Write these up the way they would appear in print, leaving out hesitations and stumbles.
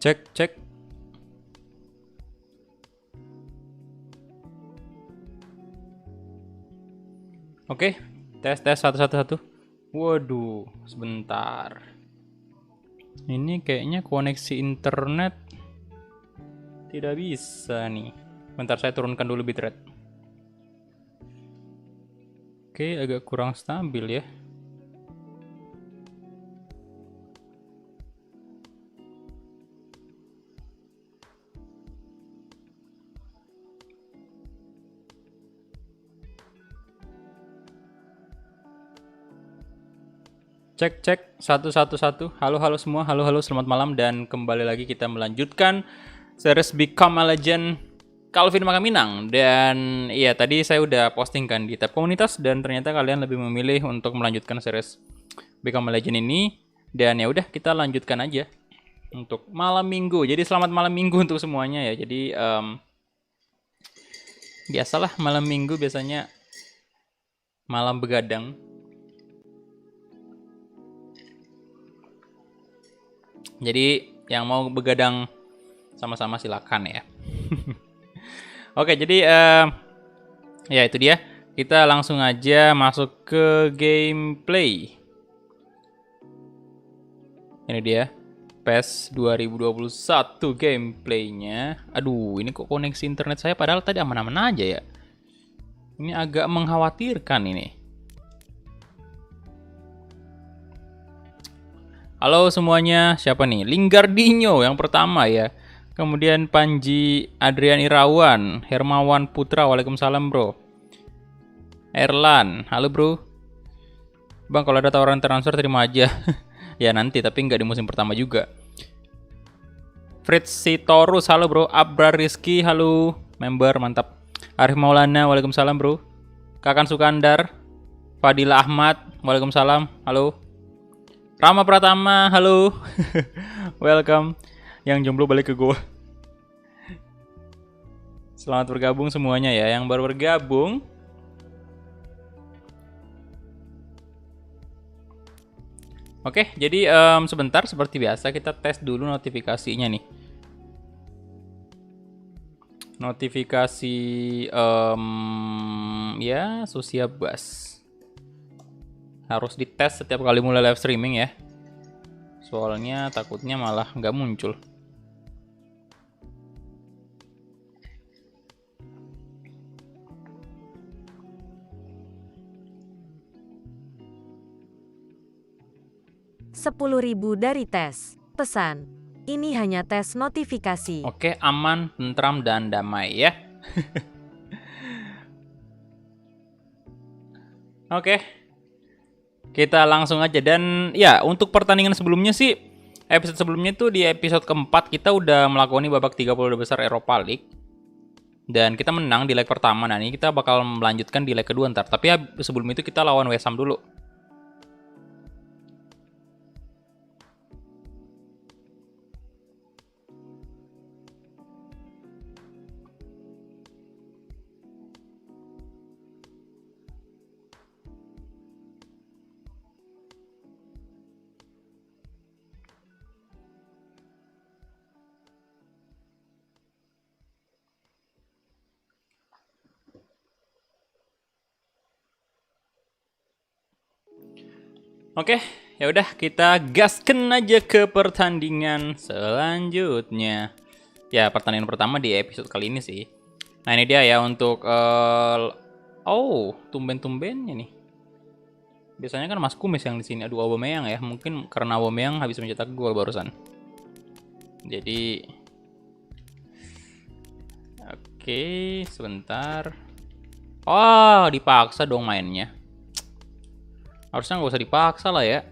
Cek, cek. Oke, tes satu. Waduh, sebentar. Ini kayaknya koneksi internet tidak bisa nih. Bentar, saya turunkan dulu bitrate. Oke, agak kurang stabil ya. Cek satu. Halo semua, halo selamat malam dan kembali lagi kita melanjutkan series Become a Legend Calvin Makaminang. Dan iya tadi saya udah posting kan di tab komunitas dan ternyata kalian lebih memilih untuk melanjutkan series Become a Legend ini. Dan ya udah kita lanjutkan aja untuk malam minggu. Jadi selamat malam minggu untuk semuanya ya. Jadi biasalah malam minggu biasanya malam begadang. Jadi yang mau begadang sama-sama silakan ya. Oke, jadi ya itu dia. Kita langsung aja masuk ke gameplay. Ini dia PES 2021 gameplaynya. Aduh, ini kok koneksi internet saya padahal tadi aman-aman aja ya. Ini agak mengkhawatirkan ini. Halo semuanya, siapa nih? Linggardinho yang pertama ya. Kemudian Panji Adrian Irawan, Hermawan Putra, waalaikumsalam bro. Erlan, halo bro. Bang kalau ada tawaran transfer terima aja. Ya nanti, tapi nggak di musim pertama juga. Fritz Sitorus, halo bro. Abrar Rizky, halo. Member, mantap. Arif Maulana, waalaikumsalam bro. Kakan Sukandar, Fadila Ahmad, waalaikumsalam, halo. Rama Pratama, halo. Welcome. Yang jomblo balik ke gua. Selamat bergabung semuanya ya. Yang baru bergabung. Oke, jadi sebentar seperti biasa kita tes dulu notifikasinya nih. Notifikasi ya Sosiabas. Harus dites setiap kali mulai live streaming ya. Soalnya takutnya malah nggak muncul. $10.000 dari tes. Pesan. Ini hanya tes notifikasi. Oke, aman, tentram, dan damai ya. Oke. Kita langsung aja dan ya untuk pertandingan sebelumnya sih episode sebelumnya tuh di episode keempat kita udah melakoni babak 32 besar Europa League dan kita menang di leg pertama. Nah ini kita bakal melanjutkan di leg kedua ntar. Tapi ya, sebelum itu kita lawan West Ham dulu. Oke, ya udah kita gasken aja ke pertandingan selanjutnya. Ya, pertandingan pertama di episode kali ini sih. Nah, ini dia ya untuk oh, tumben-tumbennya nih. Biasanya kan Mas Kumis yang di sini. Aduh, Aubameyang ya. Mungkin karena Aubameyang habis mencetak gol barusan. Jadi oke, sebentar. Oh, dipaksa dong mainnya. Harusnya nggak usah dipaksa lah ya.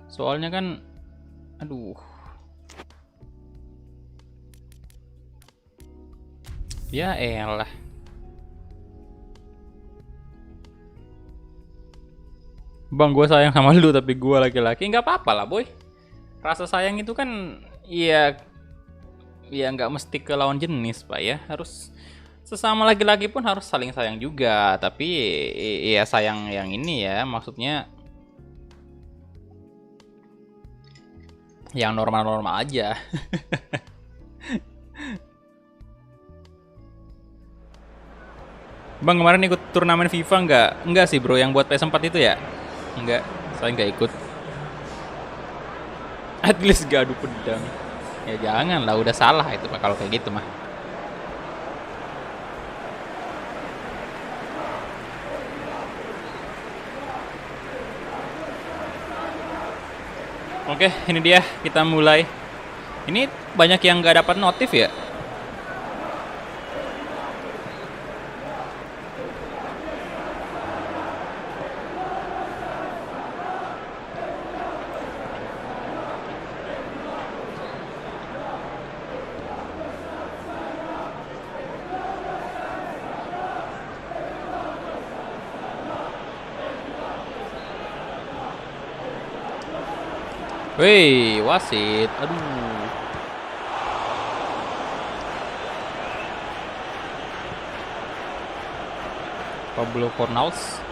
Soalnya kan, aduh. Ya elah. Bang, gue sayang sama lu tapi gue laki-laki. Nggak apa-apa lah boy. Rasa sayang itu kan, ya nggak mesti ke lawan jenis pak ya. Harus sesama laki-laki pun harus saling sayang juga. Tapi ya sayang yang ini ya, maksudnya Yang normal-normal aja. Bang, kemarin ikut turnamen FIFA nggak? Enggak sih bro, yang buat PS4 itu ya? Enggak, saya nggak ikut. At least gak adu pedang. Ya jangan lah, udah salah itu mah kalau kayak gitu mah. Oke, ini dia, kita mulai. Ini banyak yang nggak dapat notif ya? Wih, wasit. Aduh. Pablo Fornals.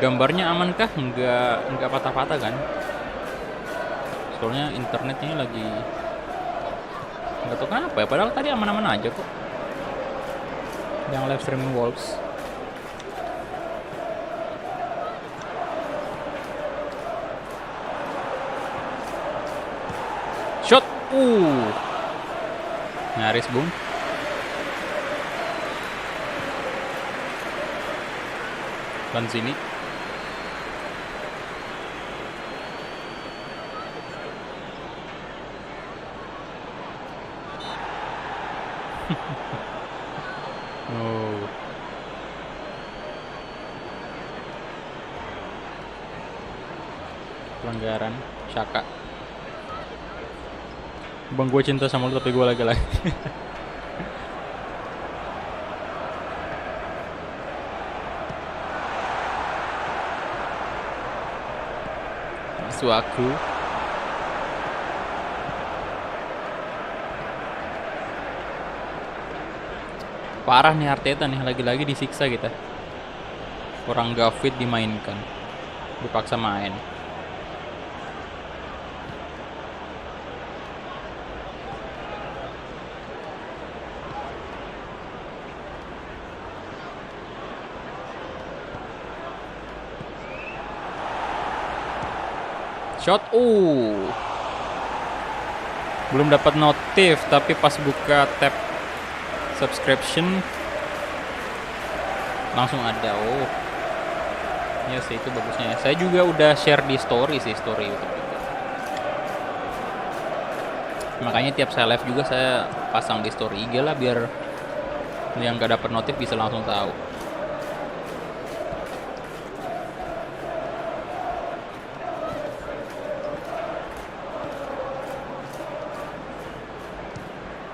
Gambarnya aman kah? Enggak patah-patah kan? Soalnya internetnya lagi nggak tahu kenapa ya. Padahal tadi aman-aman aja kok. Yang live streaming Wolves. Shot. Nyaris bung. Lanzini. Oh. Pelanggaran Shaka. Bang, gue cinta sama lu tapi gue lagi-lagi. Masuaku. Parah nih Arteta nih, lagi-lagi disiksa kita. Orang gak fit dimainkan, dipaksa main. Shot. Belum dapat notif tapi pas buka tab subscription langsung ada. Oh ya sih, itu bagusnya ya. Saya juga udah share di story YouTube juga. Makanya tiap saya live juga saya pasang di story IG lah, biar yang gak dapat notif bisa langsung tahu.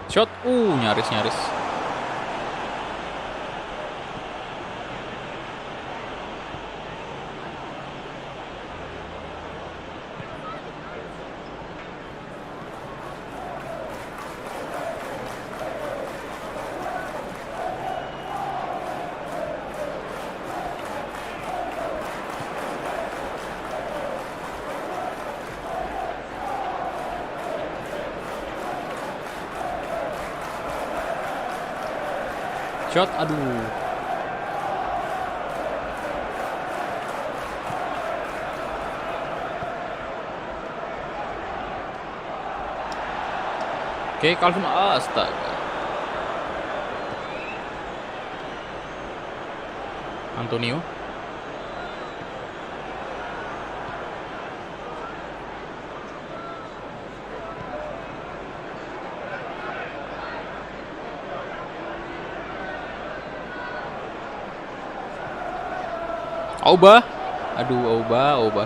Shot. Nyaris. Shot. Aduh. Oke, Calvin. Astaga. Antonio. Auba. Aduh, Auba. Auba.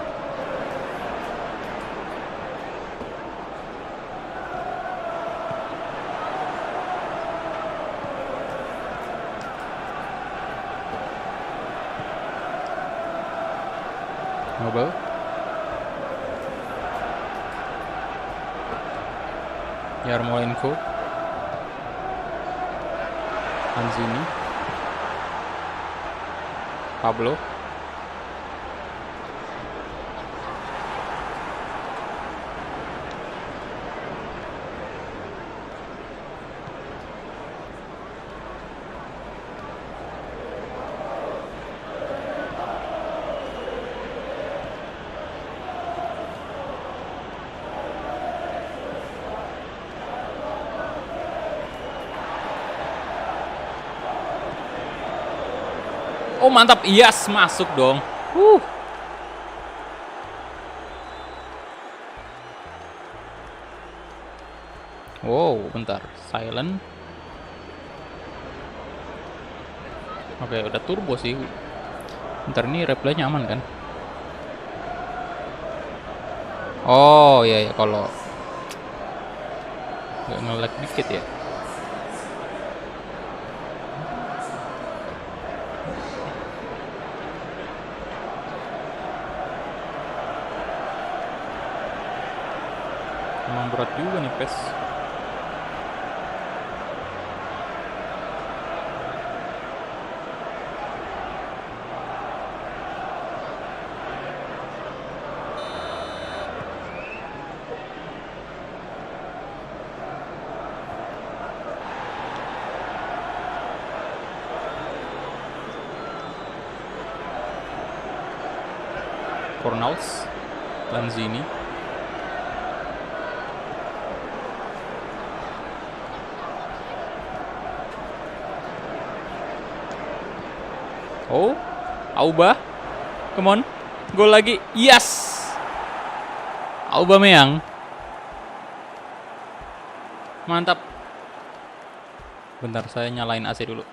Yarmolenko. Lanzini. Pablo. Oh mantap, yes, masuk dong. Wow, bentar, silent. Oke, udah turbo sih. Bentar, ini replaynya aman kan? Oh iya ya, kalau nggak nge-lag dikit ya. Emang berat juga nih PES. Fornals, Lanzini. Oh, Auba, come on, gol lagi, yes, Aubameyang, mantap. Bentar, saya nyalain AC dulu.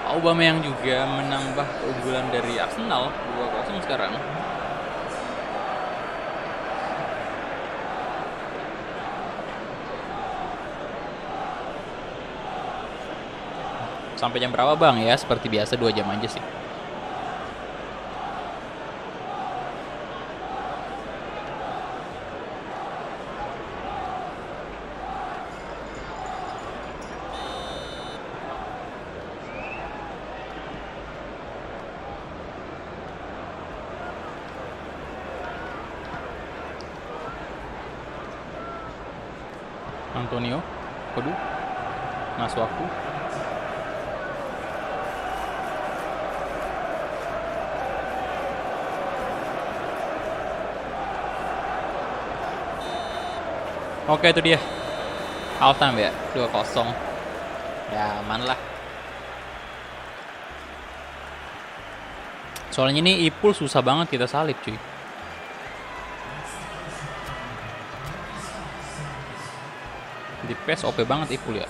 Aubameyang juga menambah keunggulan dari Arsenal 2-0 sekarang. Sampai jam berapa bang ya? Seperti biasa 2 jam aja sih. Antonio, waduh, Masuaku. Oke, itu dia. Half time ya, 2-0. Ya, aman lah. Soalnya ini Ipul susah banget kita salib, cuy. Di PES OP banget Ipul ya.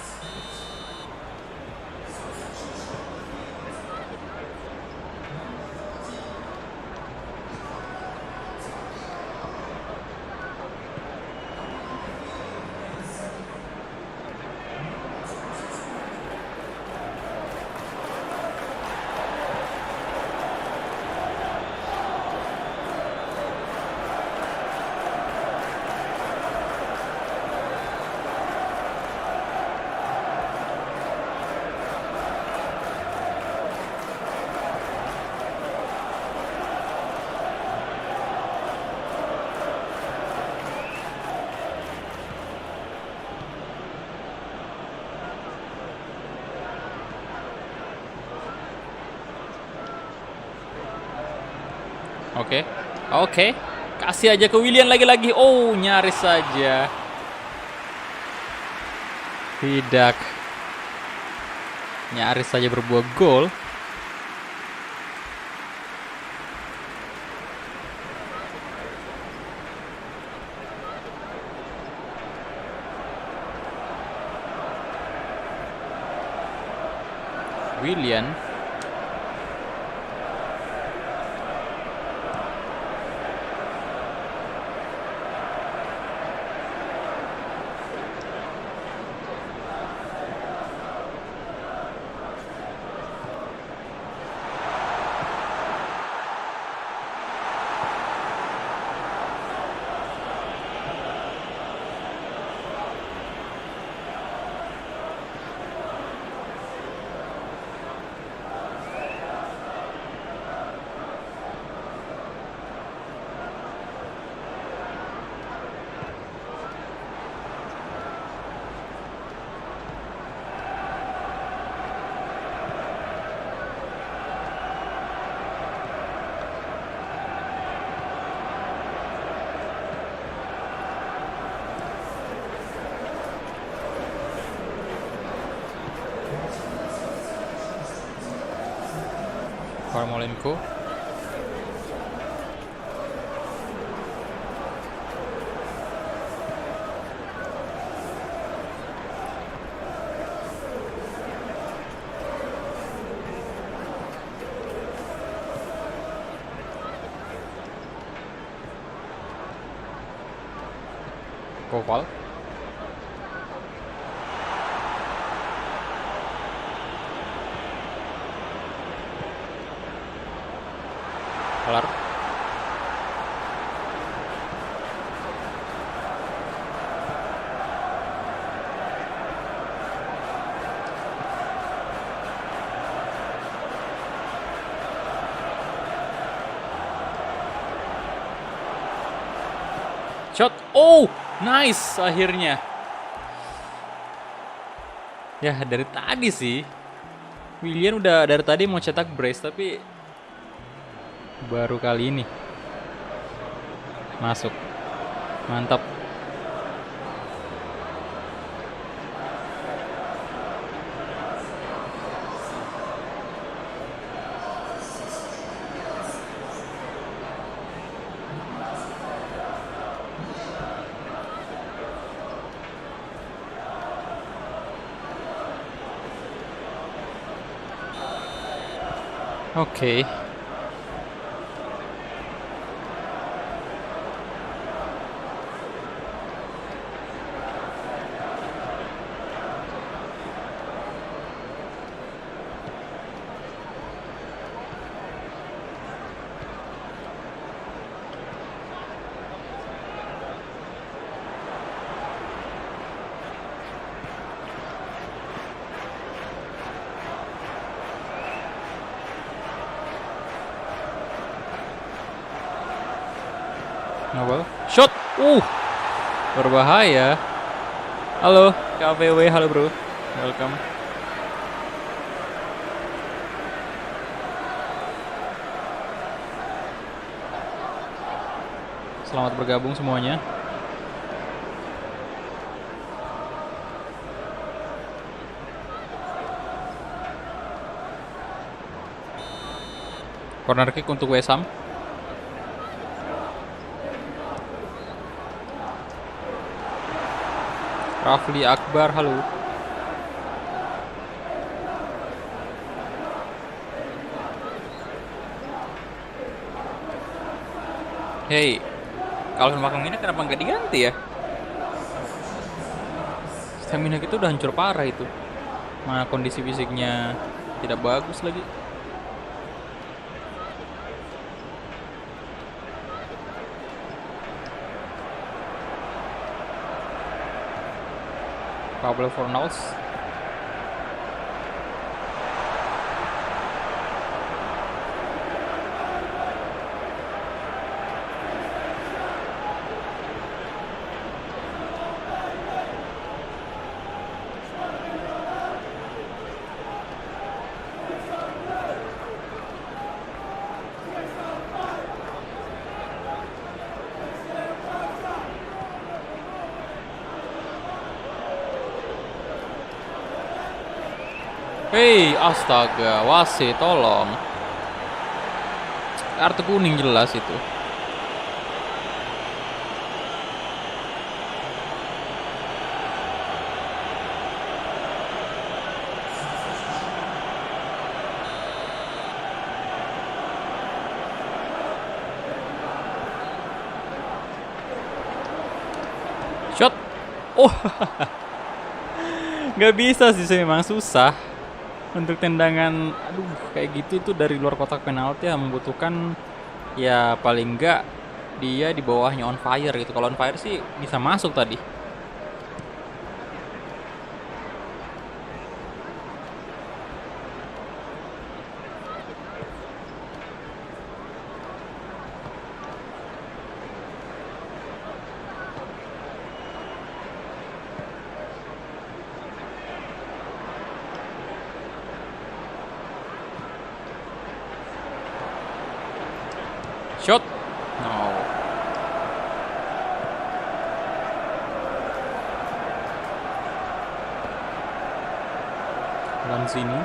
Oke, oke. Kasih aja ke Willian lagi-lagi. Oh, nyaris saja. Tidak. Nyaris saja berbuah gol. Willian. Yarmolenko. Koval. Kelar. Shot. Oh, nice akhirnya. Ya, dari tadi sih. Willian udah dari tadi mau cetak brace tapi baru kali ini masuk. Mantap. Oke. Nobel. Shot. Berbahaya. Halo, KVW. Halo, bro. Welcome. Selamat bergabung semuanya. Corner kick untuk West Ham. Rafli Akbar, halo. Hey, Calvin Markham ini kenapa nggak diganti ya? Stamina kita udah hancur parah itu. Mana kondisi fisiknya tidak bagus lagi. Pablo Fornals. Hei, astaga, wasit, tolong. Kartu kuning jelas itu. Shot. Oh, nggak bisa sih, memang susah. Untuk tendangan, aduh, kayak gitu itu dari luar kotak penalti ya membutuhkan ya paling enggak dia di bawahnya on fire gitu. Kalau on fire sih bisa masuk tadi. Shot. No. Lanzini.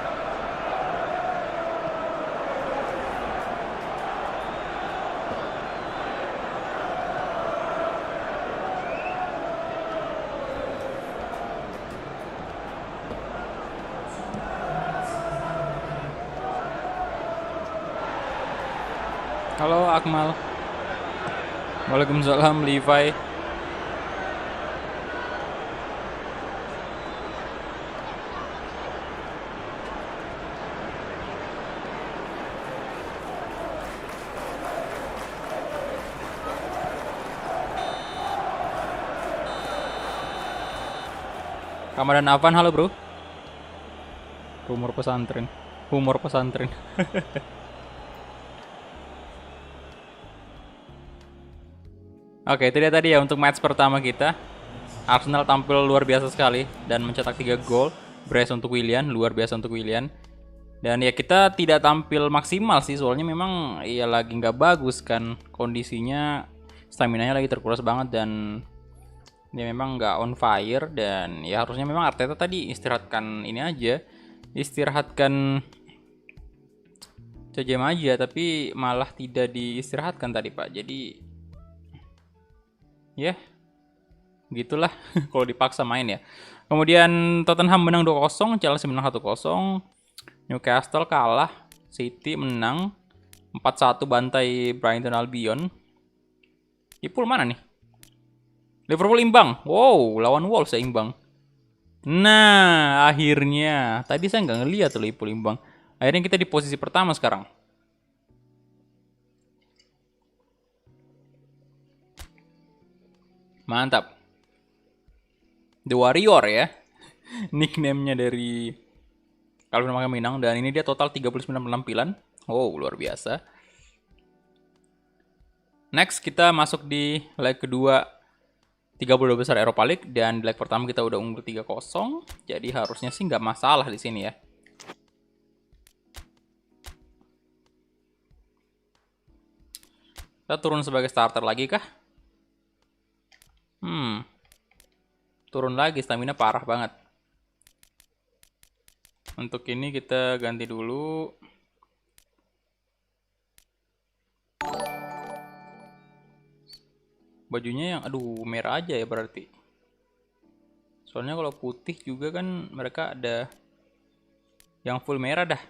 Halo Akmal. Waalaikumsalam Levi. Ramadan Afan, halo bro. Humor pesantren. Humor pesantren. Oke, itu dia tadi ya untuk match pertama kita. Arsenal tampil luar biasa sekali dan mencetak 3 gol. Brace untuk Willian, luar biasa untuk Willian. Dan ya kita tidak tampil maksimal sih, soalnya memang ya lagi nggak bagus kan kondisinya, stamina-nya lagi terkuras banget dan dia memang nggak on fire. Dan ya harusnya memang Arteta tadi istirahatkan ini aja, istirahatkan Cem aja, tapi malah tidak diistirahatkan tadi Pak. Jadi ya gitulah kalau dipaksa main ya. Kemudian Tottenham menang 2-0, Chelsea menang 1-0, Newcastle kalah, City menang 4-1 bantai Brighton Albion. Liverpool mana nih? Liverpool imbang. Wow, lawan Wolves ya imbang. Nah, akhirnya. Tadi saya nggak ngeliat tuh Liverpool imbang. Akhirnya kita di posisi pertama sekarang. Mantap. The Warrior ya. Nickname-nya dari Calvin Minang. Dan ini dia total 39 penampilan. Oh, luar biasa. Next kita masuk di leg kedua 32 besar Eropa League. Dan di leg pertama kita udah unggul 3-0. Jadi harusnya sih nggak masalah di sini ya. Kita turun sebagai starter lagi kah? Turun lagi, stamina parah banget. Untuk ini kita ganti dulu. Bajunya yang aduh merah aja ya berarti. Soalnya kalau putih juga kan mereka ada yang full merah dah.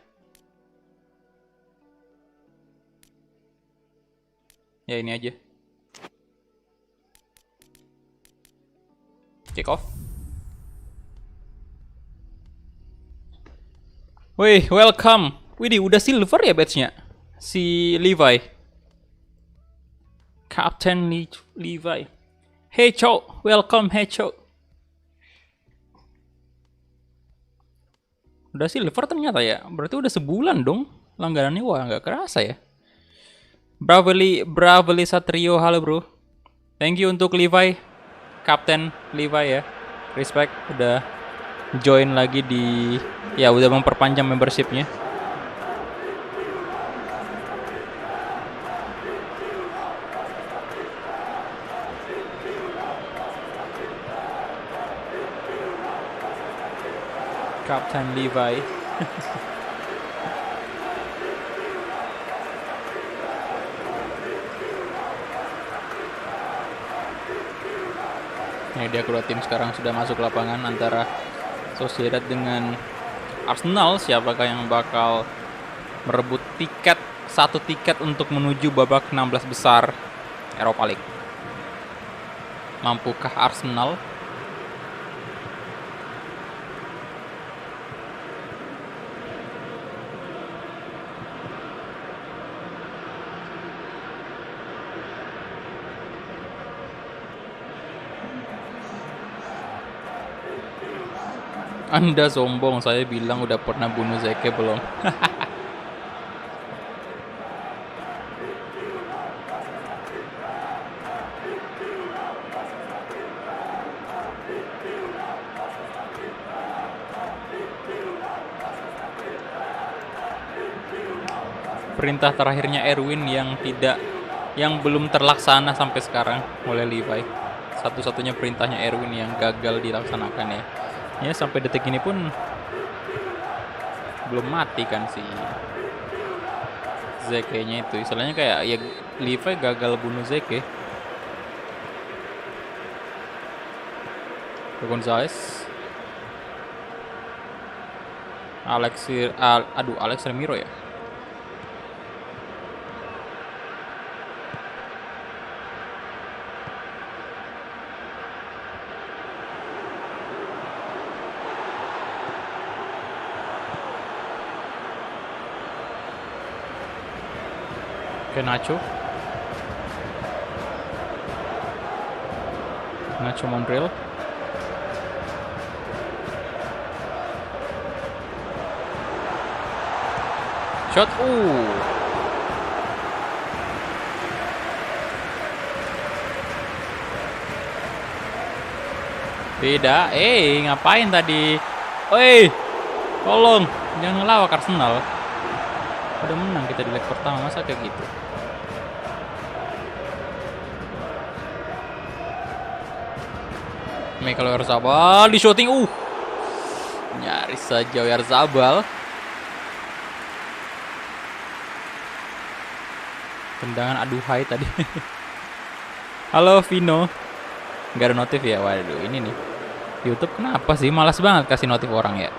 Ya ini aja. Kick off. Wih, welcome. Widih, udah silver ya badge-nya? Si Levi. Captain Levi. Hey Cho, welcome hey Cho. Udah silver ternyata ya. Berarti udah sebulan dong langganannya. Wah, nggak kerasa ya. Bravely Satrio, halo bro. Thank you untuk Levi. Kapten Levi ya. Respect udah join lagi di ya udah memperpanjang membershipnya. Kapten Levi. Ini dia kedua tim sekarang sudah masuk lapangan antara Sociedad dengan Arsenal. Siapakah yang bakal merebut satu tiket untuk menuju babak 16 besar Eropa League? Mampukah Arsenal? Anda sombong, saya bilang udah pernah bunuh Zeke belum? Perintah terakhirnya Erwin yang belum terlaksana sampai sekarang oleh Levi. Satu-satunya perintahnya Erwin yang gagal dilaksanakan ya. Ya sampai detik ini pun belum mati kan si Zeke-nya itu. Istilahnya kayak ya Levi gagal bunuh Zeke. Gonzalez. Alex Ramiro ya. Oke, Nacho. Nacho Monreal. Shot. Beda. Ngapain tadi? Tolong. Jangan ngelawak Arsenal. Udah menang kita di leg pertama, masa kayak gitu? Michael Oyarzabal di shooting. Nyaris saja Oyarzabal. Tendangan aduhai tadi. Halo Vino. Nggak ada notif ya? Waduh, ini nih. YouTube kenapa sih? Malas banget kasih notif orang ya.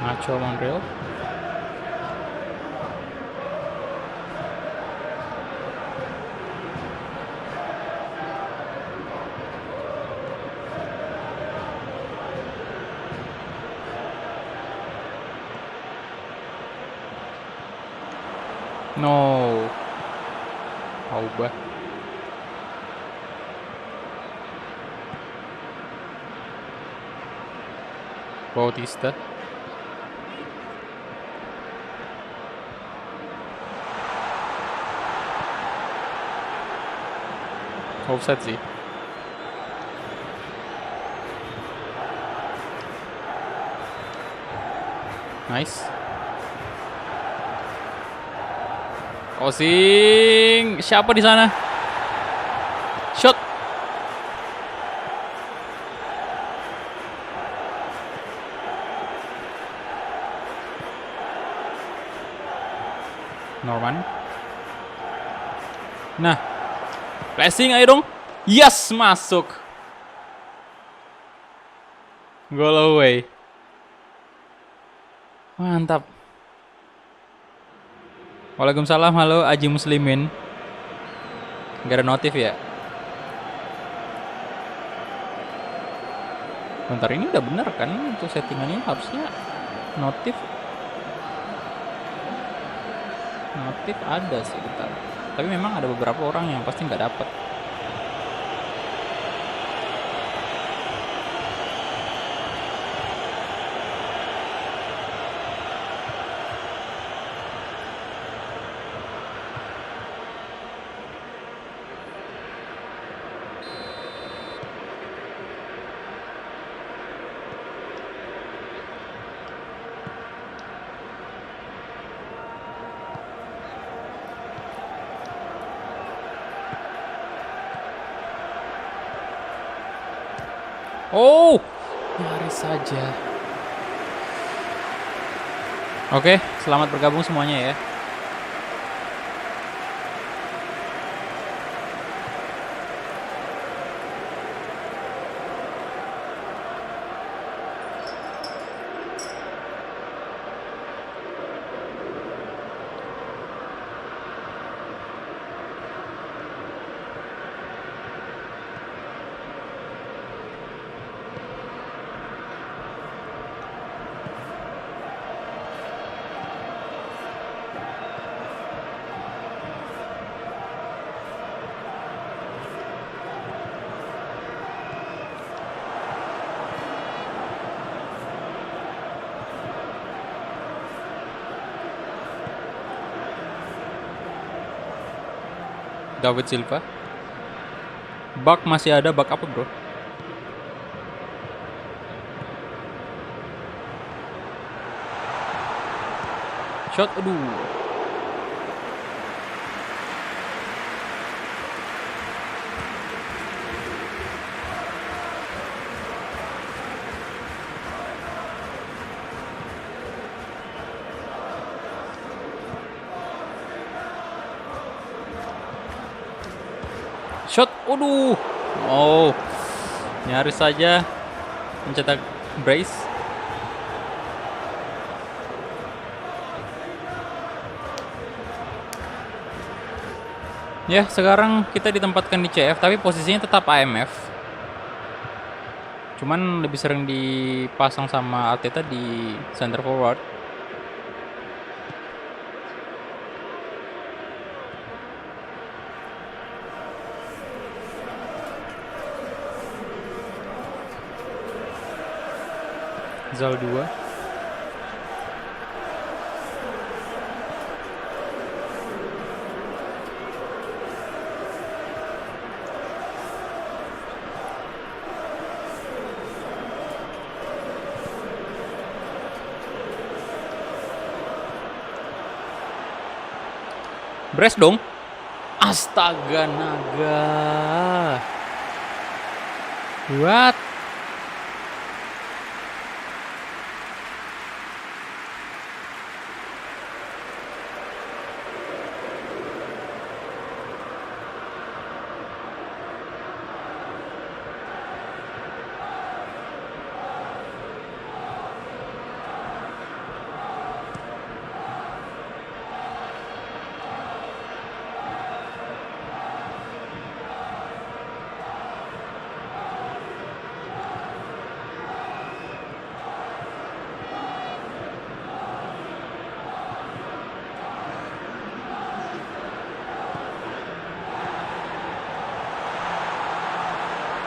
Nacho Monreal. No. Aubah. Bautista. Offside sih. Nice. Crossing. Siapa di sana? Shot. Norman. Nah. Flashing, ayo dong. Yes, masuk. Goal away. Mantap. Waalaikumsalam, halo Aji Muslimin. Gak ada notif ya? Bentar, ini udah bener kan? Untuk settingannya harusnya notif. Notif ada sih, bentar. Tapi memang ada beberapa orang yang pasti nggak dapet. Nyaris saja. Oke, selamat bergabung semuanya ya. David Silva. Bug masih ada, bug apa bro? Shot, aduh. Shot, aduh. Oh, nyaris saja mencetak brace. Ya, sekarang kita ditempatkan di CF, tapi posisinya tetap AMF. Cuman lebih sering dipasang sama Arteta di center forward. Zal 2. Brace dong. Astaga naga. What?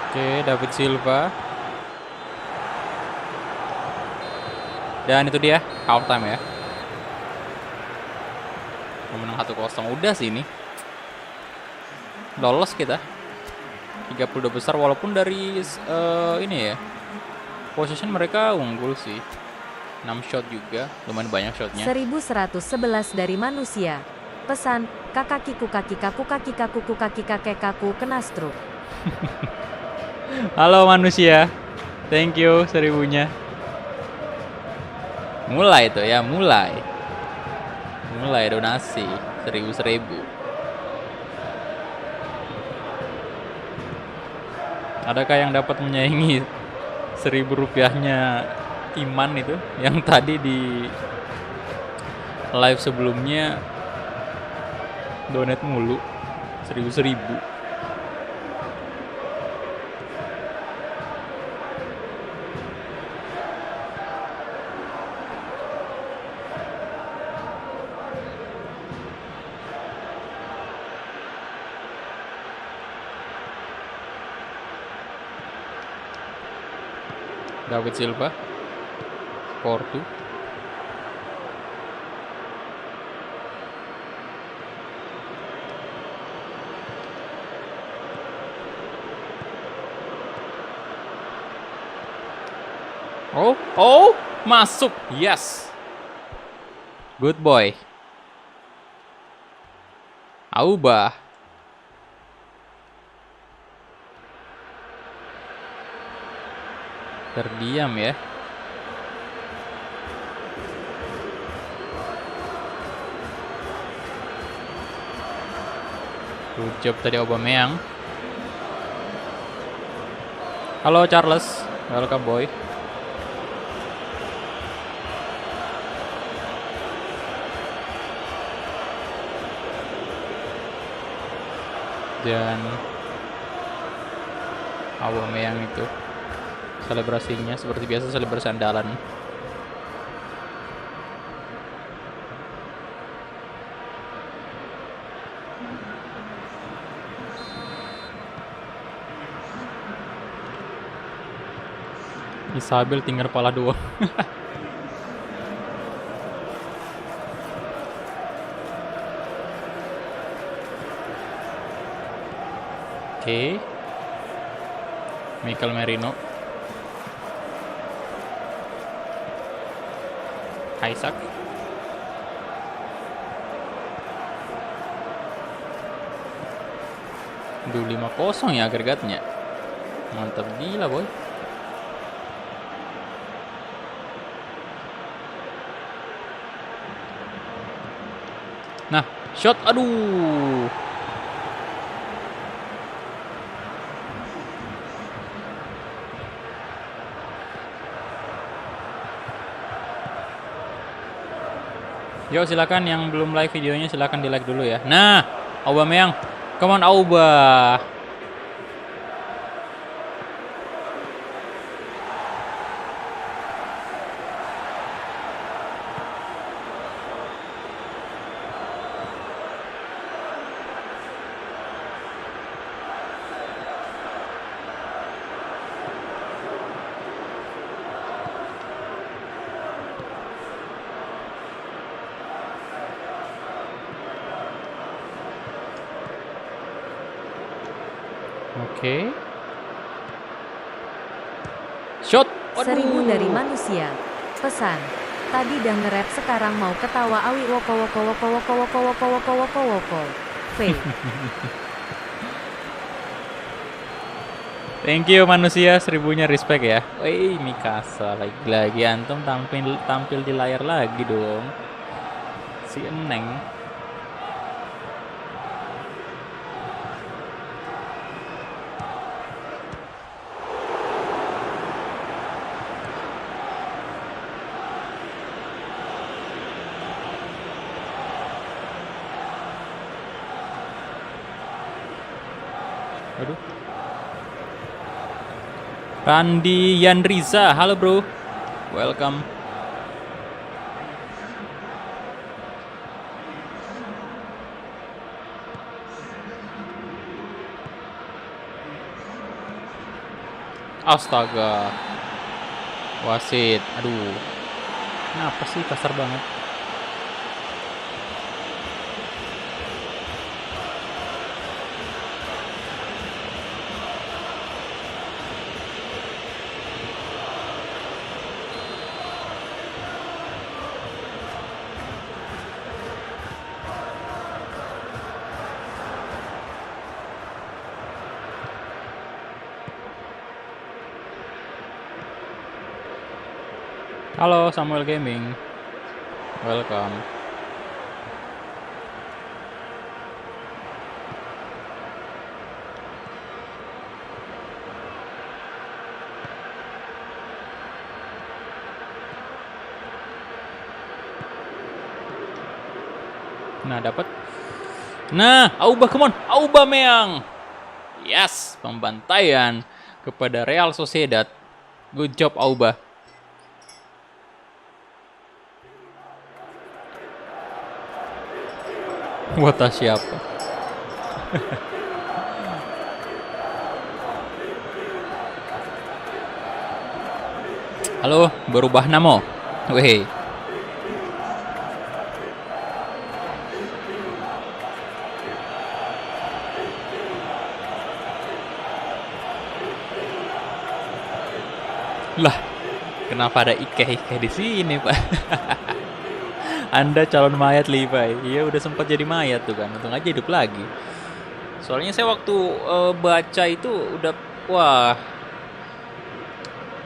Oke, David Silva. Dan itu dia half time ya. Menang 1-0. Udah sih ini. Lolos kita. 32 besar walaupun dari ini ya. Possession mereka unggul sih. 6 shot juga, lumayan banyak shotnya. 1111 dari manusia. Pesan, kakakiku kaki kaku kaki kaku kaki kakek kaku kena stroke. Halo manusia, thank you 1000-nya. Mulai tuh ya, mulai donasi 1000. Adakah yang dapat menyaingi 1000 rupiahnya Iman itu yang tadi di live sebelumnya donate mulu 1000. David Silva, Porto. Oh, masuk. Yes. Good boy. Auba. Terdiam ya. Good job tadi Aubameyang. Halo Charles, welcome boy. Dan Aubameyang itu selebrasinya seperti biasa, selebrasi andalan. Isabel tinggal kepala doang. Oke. Mikel Merino. Isaac. Duh, 5-0 ya agregatnya. Mantap gila boy. Nah, shot, aduh. Yo, silakan yang belum like videonya silakan di like dulu ya. Nah, Aubameyang, come on Auba. Oke. Shot. Waduh. 1000 dari manusia. Pesan. Tadi udah nge-rap sekarang mau ketawa awi woko woko woko woko woko woko woko woko woko. V. Thank you manusia, 1000-nya respect ya. Wih, Mikasa lagi antum tampil di layar lagi dong. Si Eneng. Aduh. Randi Yanriza, halo bro, welcome. Astaga, wasit, aduh, kenapa sih kasar banget? Halo Samuel Gaming, welcome. Nah, dapat. Nah, Auba, come on, Aubameyang. Yes, pembantaian kepada Real Sociedad. Good job Auba. Wata siapa? Halo, berubah nama. Weh. Lah, kenapa ada Ike di sini, Pak? Anda calon mayat Levi. Iya udah sempat jadi mayat tuh kan. Untung aja hidup lagi. Soalnya saya waktu baca itu udah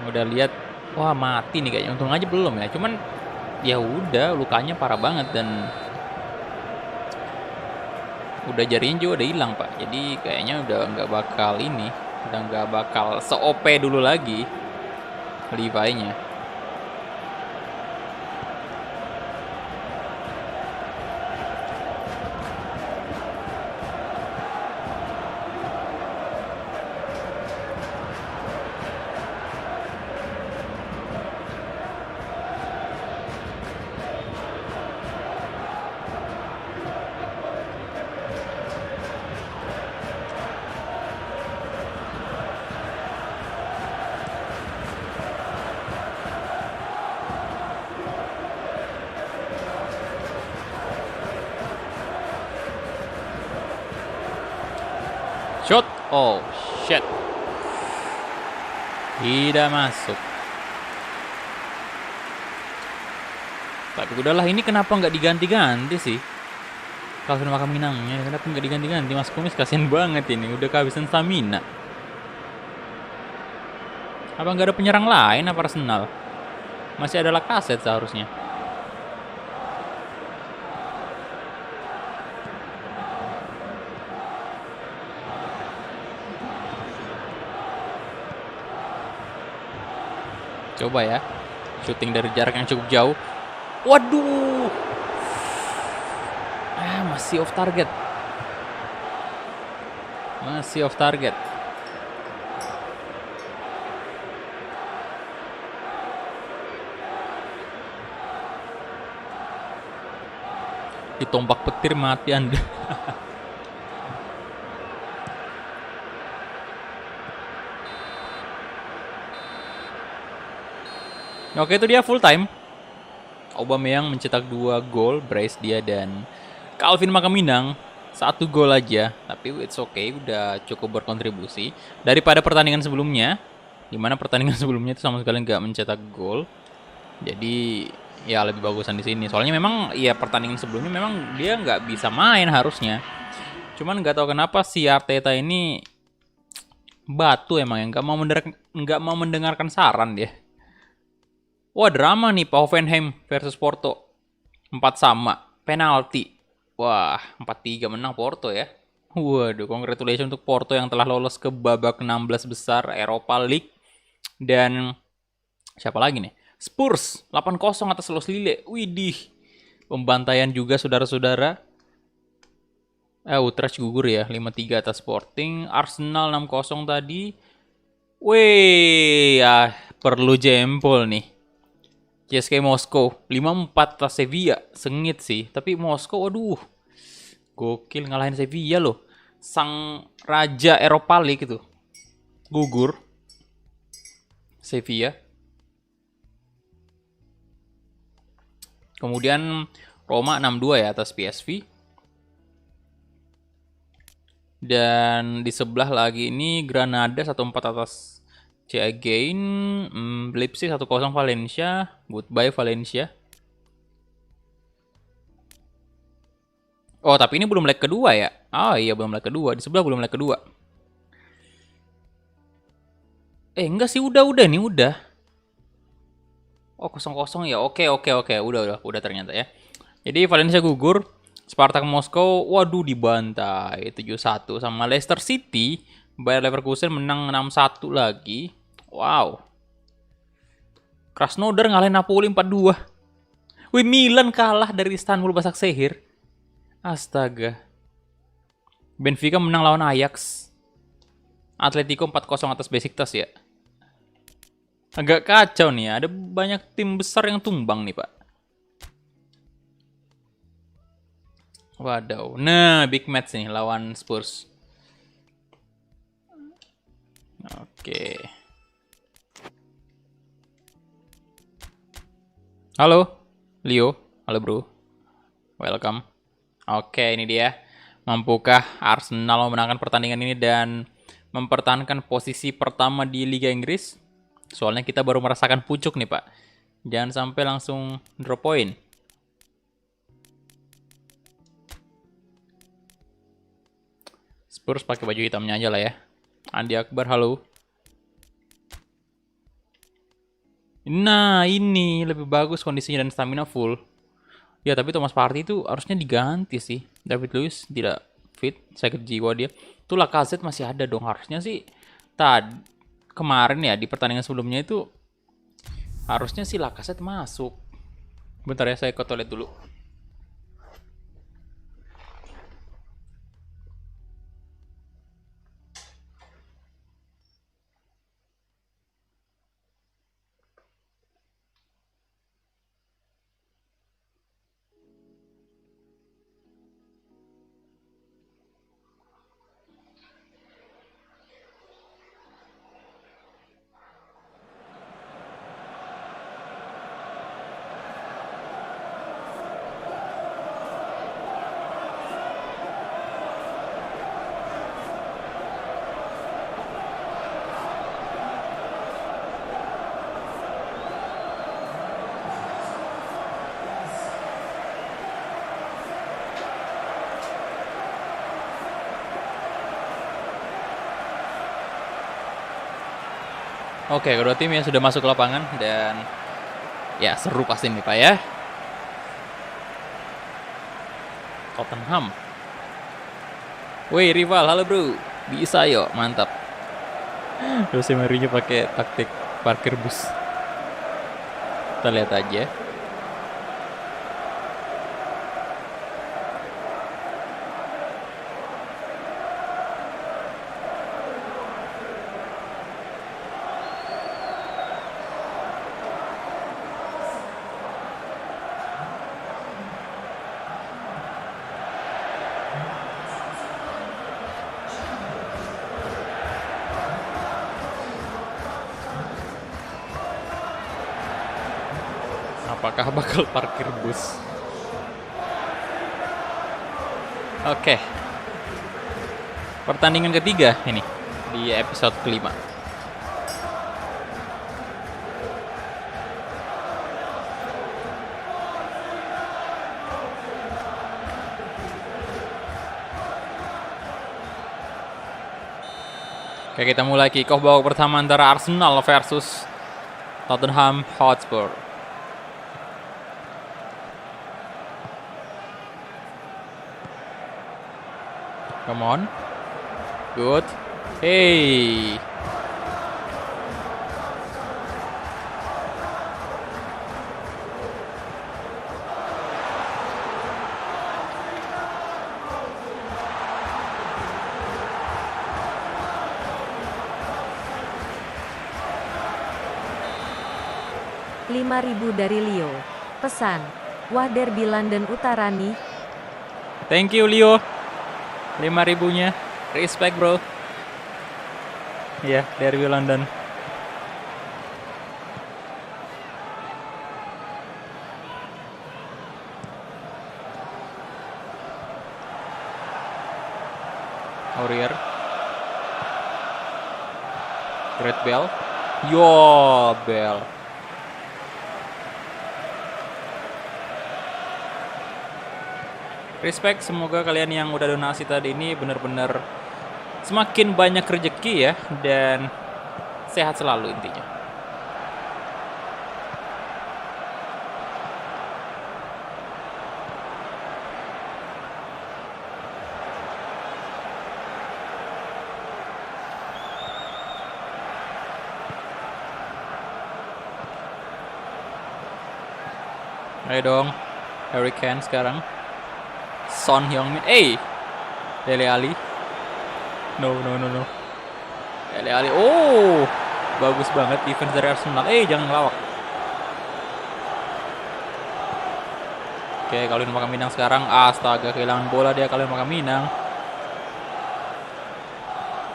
udah lihat wah mati nih kayaknya. Untung aja belum ya. Cuman ya udah lukanya parah banget dan udah jarinya juga udah hilang Pak. Jadi kayaknya udah nggak bakal ini, udah nggak bakal se-OP dulu lagi Levi-nya. Shot. Oh, shit. Tidak masuk. Tapi udahlah, ini kenapa nggak diganti-ganti sih? Calvin Wakaminangnya kenapa nggak diganti-ganti? Mas Kumis kasihan banget ini, udah kehabisan stamina. Apa nggak ada penyerang lain apa Arsenal? Masih ada Lacazette seharusnya. Coba ya, shooting dari jarak yang cukup jauh. Waduh, masih off target. Masih off target. Ditompak petir mati Anda. Oke, itu dia full time. Aubameyang mencetak 2 gol, brace dia dan Calvin Makaminang 1 gol aja, tapi it's okay, udah cukup berkontribusi daripada pertandingan sebelumnya, dimana pertandingan sebelumnya itu sama sekali nggak mencetak gol. Jadi ya lebih bagusan di sini. Soalnya memang ya pertandingan sebelumnya memang dia nggak bisa main harusnya. Cuman nggak tahu kenapa si Arteta ini batu emang yang nggak mau mendengarkan saran dia. Wah, drama nih Pak Hoffenheim versus Porto. 4-4, penalti. Wah, 4-3 menang Porto ya. Waduh, congratulations untuk Porto yang telah lolos ke babak 16 besar Europa League. Dan siapa lagi nih? Spurs 8-0 atas Los Lille. Widih. Pembantaian juga saudara-saudara. Utrecht gugur ya, 5-3 atas Sporting. Arsenal 6-0 tadi. Wih, ya perlu jempol nih. CSKA Moskow 5-4 atas Sevilla. Sengit sih, tapi Moskow waduh. Gokil ngalahin Sevilla loh. Sang raja Eropa League itu. Gugur. Sevilla. Kemudian Roma 6-2 ya atas PSV. Dan di sebelah lagi ini Granada 1-4 atas C again. Leipzig 1-0 Valencia. Goodbye Valencia. Oh, tapi ini belum leg kedua ya? Oh iya, belum leg kedua. Di sebelah belum leg kedua. Enggak sih, udah nih, udah. Oh, 0-0 ya. Oke. Udah ternyata ya. Jadi Valencia gugur. Spartak Moskow, waduh dibantai 7-1 sama Leicester City. Bayer Leverkusen menang 6-1 lagi. Wow. Krasnodar ngalahin Napoli 4-2. Wih, Milan kalah dari Istanbul Basaksehir. Astaga. Benfica menang lawan Ajax. Atletico 4-0 atas Besiktas ya. Agak kacau nih ya. Ada banyak tim besar yang tumbang nih, Pak. Waduh. Nah, big match nih lawan Spurs. Oke. Halo, Leo. Halo, bro. Welcome. Oke, ini dia. Mampukah Arsenal memenangkan pertandingan ini dan mempertahankan posisi pertama di Liga Inggris? Soalnya kita baru merasakan pucuk nih, Pak. Jangan sampai langsung drop point. Spurs pakai baju hitamnya aja lah ya. Andi Akbar, halo. Nah, ini lebih bagus kondisinya dan stamina full. Ya, tapi Thomas Partey itu harusnya diganti sih. David Luiz tidak fit, sakit jiwa dia. Itu Lacazette masih ada dong. Harusnya sih kemarin ya di pertandingan sebelumnya itu harusnya sih Lacazette masuk. Bentar ya, saya ke toilet dulu. Oke, kedua tim yang sudah masuk ke lapangan dan ya seru pasti nih Pak ya. Tottenham. Woi rival, halo bro. Bisa yo, mantap. Jose Mourinho pakai taktik parkir bus. Kita lihat aja. Apakah bakal parkir bus? Oke. Pertandingan ketiga ini di episode kelima. Oke, kita mulai kick off babak pertama antara Arsenal versus Tottenham Hotspur. Come on. Good. Hey. Rp5.000 dari Leo. Pesan. Wah derby London Utara nih. Thank you Leo. 5.000-nya. Respect bro. Ya, derby London. Aurier. Great Bell. Yo, Bell. Respect, semoga kalian yang udah donasi tadi ini benar-benar semakin banyak rezeki ya, dan sehat selalu intinya. Ayo dong, Harry Kane sekarang. Son Heung-min, Dele Alli. No. Dele Alli, oh, bagus banget defense dari Arsenal. Jangan ngelawak. Oke, Kalvin Makaminang sekarang. Astaga, kehilangan bola dia Kalvin Makaminang.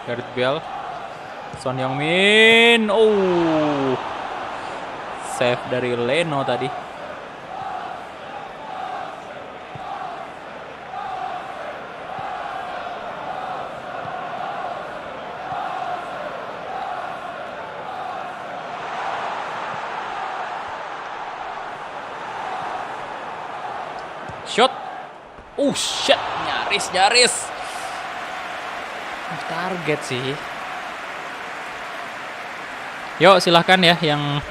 Gareth Bale. Son Heung-min, save dari Leno tadi. Shot. Shit, nyaris. Target sih. Yuk, silahkan ya yang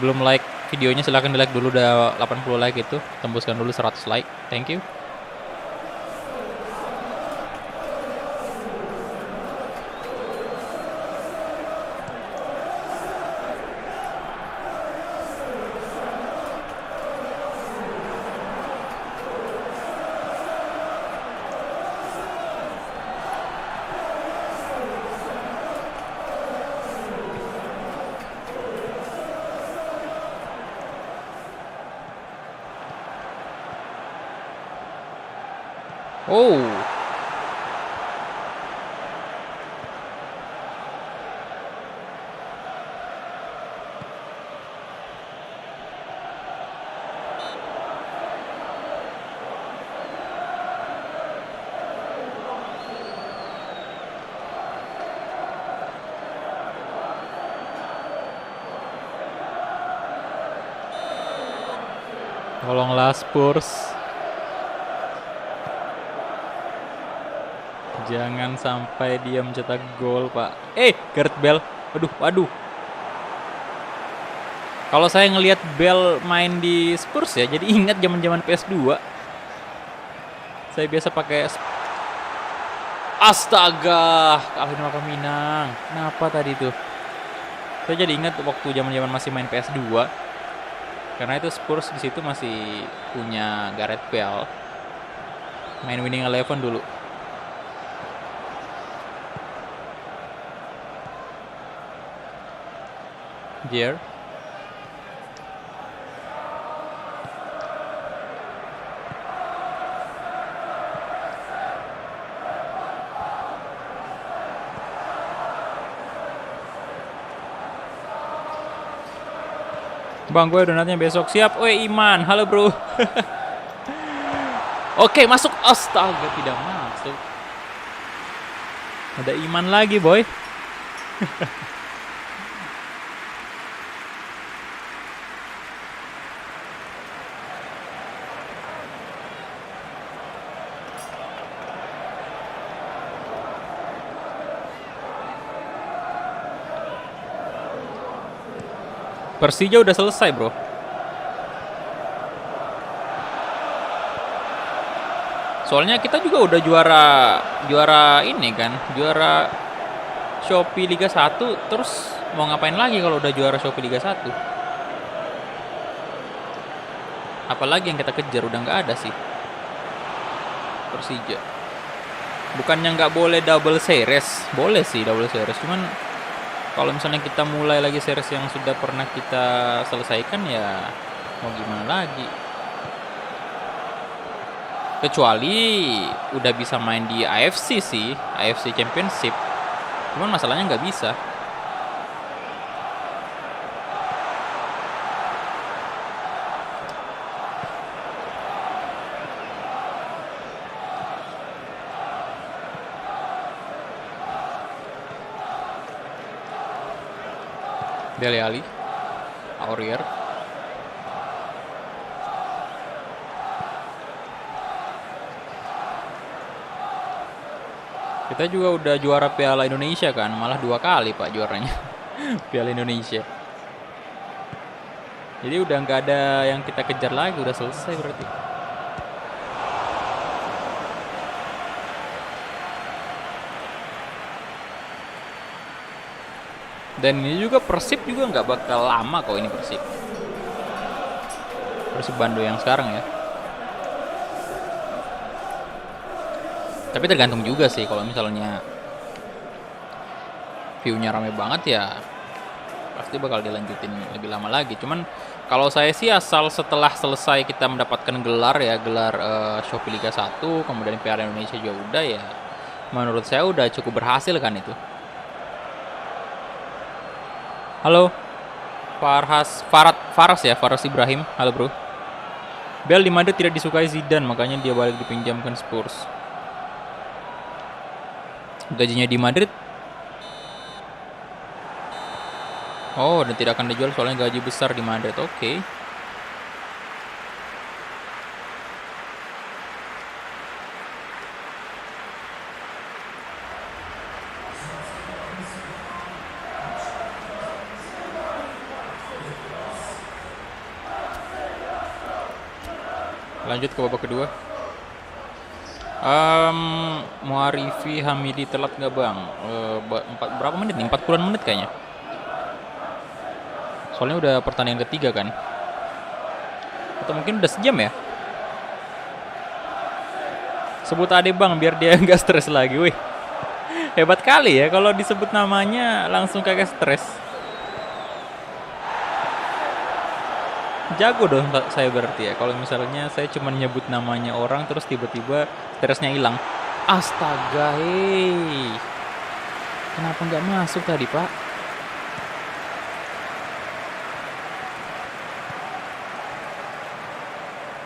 belum like videonya, silahkan di like dulu. Udah 80 like itu, tembuskan dulu 100 like. Thank you. Tolonglah Spurs. Jangan sampai dia mencetak gol, Pak. Gareth Bale. Waduh. Kalau saya ngelihat Bale main di Spurs ya, jadi ingat zaman-zaman PS2. Saya biasa pakai Astaga, Kalvin Makaminang. Kenapa tadi tuh? Saya jadi ingat waktu zaman-zaman masih main PS2. Karena itu Spurs di situ masih punya Gareth Bale. Main Winning Eleven dulu. Here. Bang, gue donatnya besok. Siap. Woi, Iman. Halo, bro. Oke, masuk. Astaga, tidak masuk. Ada Iman lagi, boy. Persija udah selesai, bro. Soalnya kita juga udah juara ini kan, juara Shopee Liga 1, terus mau ngapain lagi kalau udah juara Shopee Liga 1? Apalagi yang kita kejar, udah nggak ada sih. Persija. Bukannya nggak boleh double series, boleh sih double series, cuman kalau misalnya kita mulai lagi series yang sudah pernah kita selesaikan ya mau gimana lagi. Kecuali udah bisa main di AFC sih, AFC Championship. Cuman masalahnya nggak bisa. Dele Alli, Aurier. Kita juga udah juara Piala Indonesia kan, malah 2 kali Pak juaranya. Piala Indonesia. Jadi udah nggak ada yang kita kejar lagi, udah selesai berarti. Dan ini juga Persib juga nggak bakal lama kok ini Persib. Persib Bandung yang sekarang ya. Tapi tergantung juga sih, kalau misalnya view-nya rame banget ya pasti bakal dilanjutin lebih lama lagi. Cuman kalau saya sih asal setelah selesai kita mendapatkan gelar ya, gelar Shopee Liga 1, kemudian Piala Indonesia juga udah ya, menurut saya udah cukup berhasil kan itu. Halo, Faras Ibrahim. Halo bro. Bel di Madrid tidak disukai Zidane, makanya dia balik dipinjamkan Spurs. Gajinya di Madrid, oh, dan tidak akan dijual soalnya gaji besar di Madrid. Oke. Lanjut ke babak kedua. Muarifi Hamidi telat nggak bang? Berapa menit nih? 40-an menit kayaknya. Soalnya udah pertandingan ketiga kan. Atau mungkin udah sejam ya? Sebut Ade bang biar dia nggak stres lagi. Wih, hebat kali ya kalau disebut namanya langsung kagak stres. Jago dong saya berarti ya. Kalau misalnya saya cuma nyebut namanya orang terus tiba-tiba stresnya hilang. Astaga, hei. Kenapa nggak masuk tadi, Pak?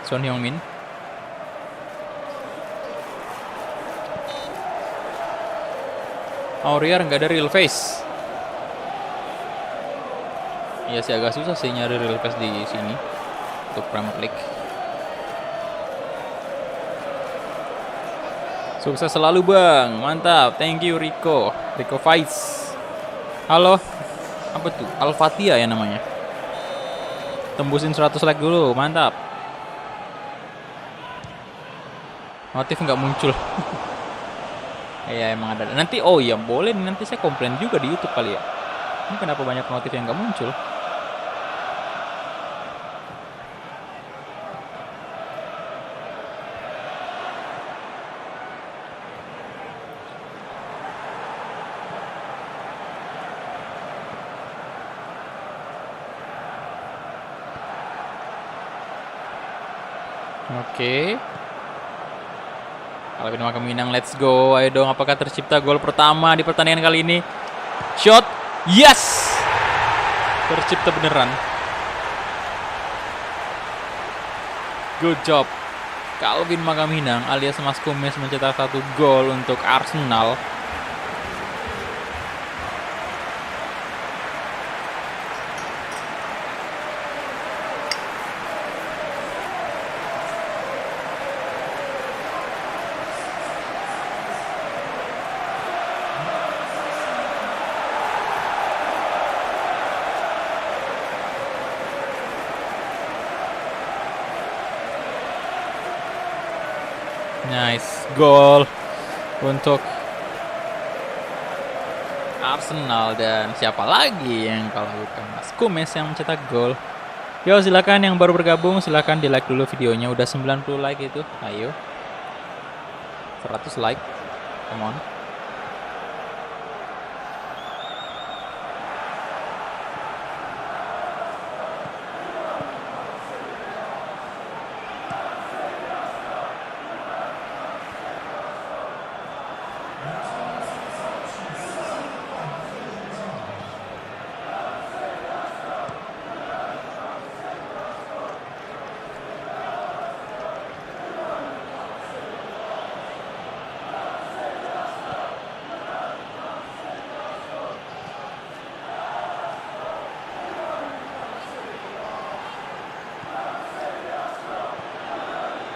Son Heung-min. Aurier nggak ada real face. Iya sih agak susah sih nyari real face di sini untuk Premier League. Sukses selalu bang, mantap, thank you Rico Faiz. Halo, apa tuh? Al-Fatia ya namanya. Tembusin 100 like dulu, mantap. Notif nggak muncul. Iya emang ada. Nanti oh iya boleh nanti saya komplain juga di YouTube kali ya. Ini kenapa banyak notif yang nggak muncul? Oke. Alvin Makaminang, let's go. Ayo dong, apakah tercipta gol pertama di pertandingan kali ini? Shot. Yes. Tercipta beneran. Good job. Calvin Magaminang alias Mas Kumis mencetak 1 gol untuk Arsenal. Nice goal untuk Arsenal, dan siapa lagi yang kalau bukan Mas Kumis yang mencetak gol. Yo, silakan yang baru bergabung silakan di like dulu videonya. Udah 90 like itu. Ayo. 100 like. Come on.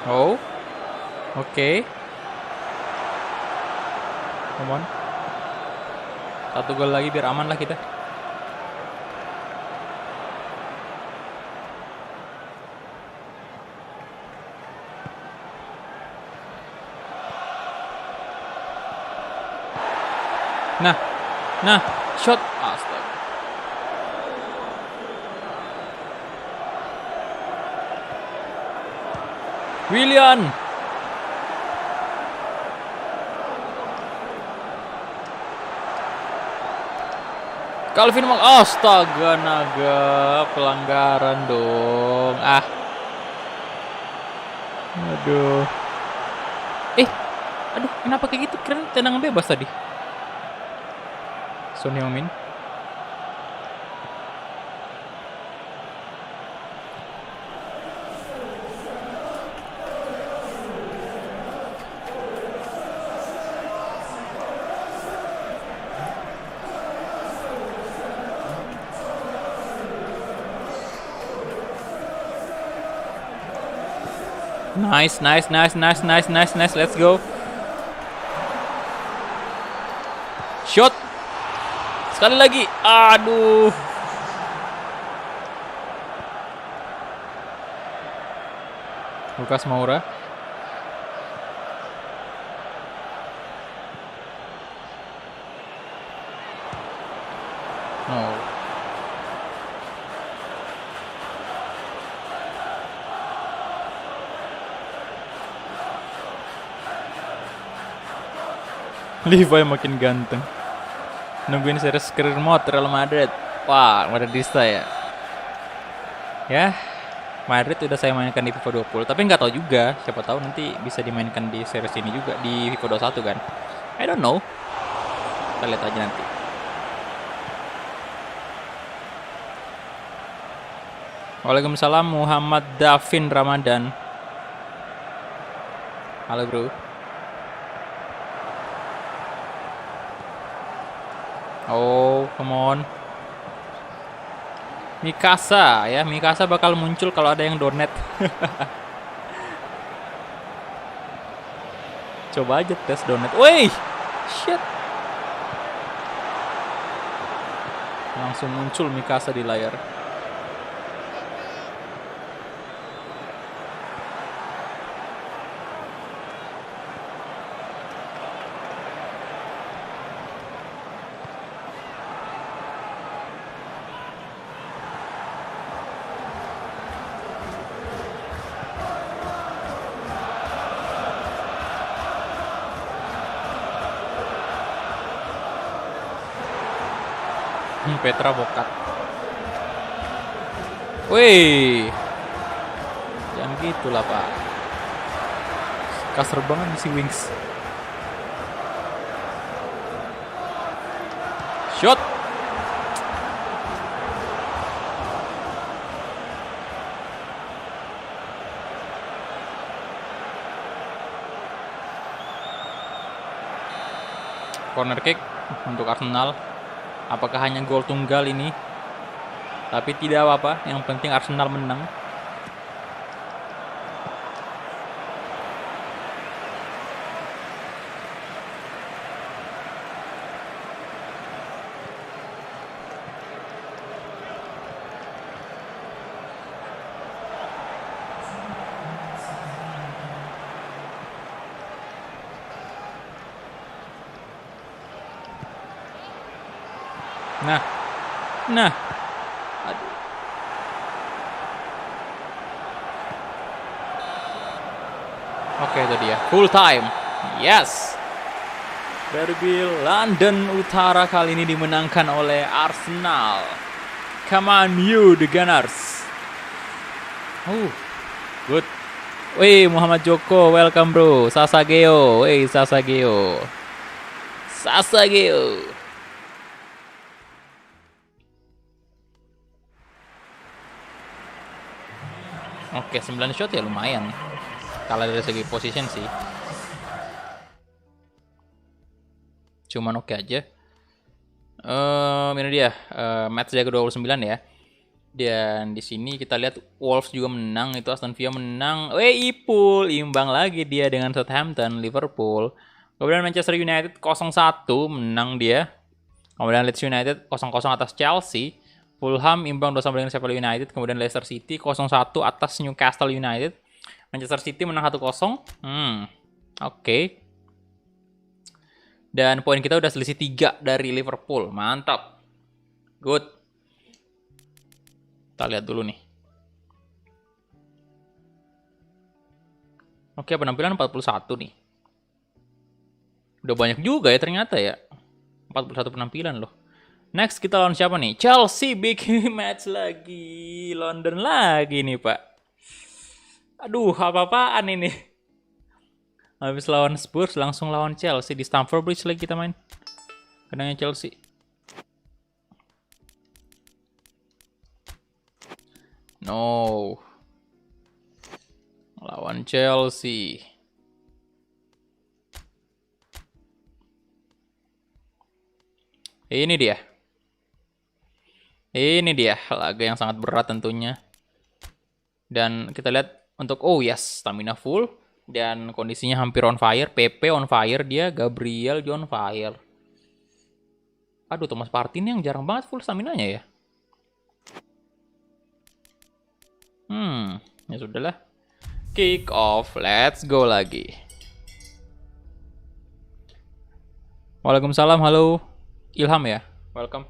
Oh, oke. Come on. 1 gol lagi biar aman lah kita. Nah, shot. Astaga. Willian. Calvin astaga, naga, pelanggaran dong. Aduh. Aduh, kenapa kayak gitu? Keren tendangan bebas tadi. Son Heung-min. Nice. Let's go. Shot. Sekali lagi. Aduh. Lucas Moura. No. Levi makin ganteng. Nungguin series career mode Real Madrid. Wah, Madridista ya. Ya, Madrid udah saya mainkan di FIFA 20, tapi nggak tahu juga. Siapa tahu nanti bisa dimainkan di series ini juga di FIFA 21 kan. I don't know. Kita lihat aja nanti. Waalaikumsalam Muhammad Davin Ramadan. Halo bro. Oh, come on. Mikasa ya, Mikasa bakal muncul kalau ada yang donate. Coba aja tes donate. Woi, shit. Langsung muncul Mikasa di layar. Petra Bokat. Wih, jangan gitulah pak. Kasar banget si Wings. Shot. Corner kick untuk Arsenal. Apakah hanya gol tunggal ini? Tapi tidak apa-apa, yang penting Arsenal menang. Nah, aduh. Oke, itu dia. Full time. Yes. Derby London Utara kali ini dimenangkan oleh Arsenal. Come on you, the Gunners. Good. Wih, Muhammad Joko, welcome bro. Sasageo, Sasageo. Oke, 9 shot ya lumayan. Kalau dari segi position sih. Cuman oke aja. Ini dia match jaga 29 ya. Dan di sini kita lihat Wolves juga menang, itu Aston Villa menang. Ipul imbang lagi dia dengan Southampton, Liverpool. Kemudian Manchester United 0-1 menang dia. Kemudian Leeds United 0-0 atas Chelsea. Fulham imbang 2-2 dengan Sheffield United. Kemudian Leicester City 0-1 atas Newcastle United. Manchester City menang 1-0. Oke. Dan poin kita udah selisih 3 dari Liverpool. Mantap. Good. Kita lihat dulu nih. Oke, penampilan 41 nih. Udah banyak juga ya ternyata ya. 41 penampilan loh. Next kita lawan siapa nih? Chelsea, big match lagi. London lagi nih pak. Aduh, apa-apaan ini. Habis lawan Spurs langsung lawan Chelsea. Di Stamford Bridge lagi kita main. Kandangnya Chelsea. No. Lawan Chelsea. Ini dia. Ini dia laga yang sangat berat tentunya. Dan kita lihat untuk stamina full dan kondisinya hampir on fire. PP on fire dia, Gabriel juga on fire. Aduh, Thomas Partey ini yang jarang banget full stamina-nya ya. Ya sudahlah. Kick off, let's go lagi. Waalaikumsalam, halo. Ilham ya, welcome.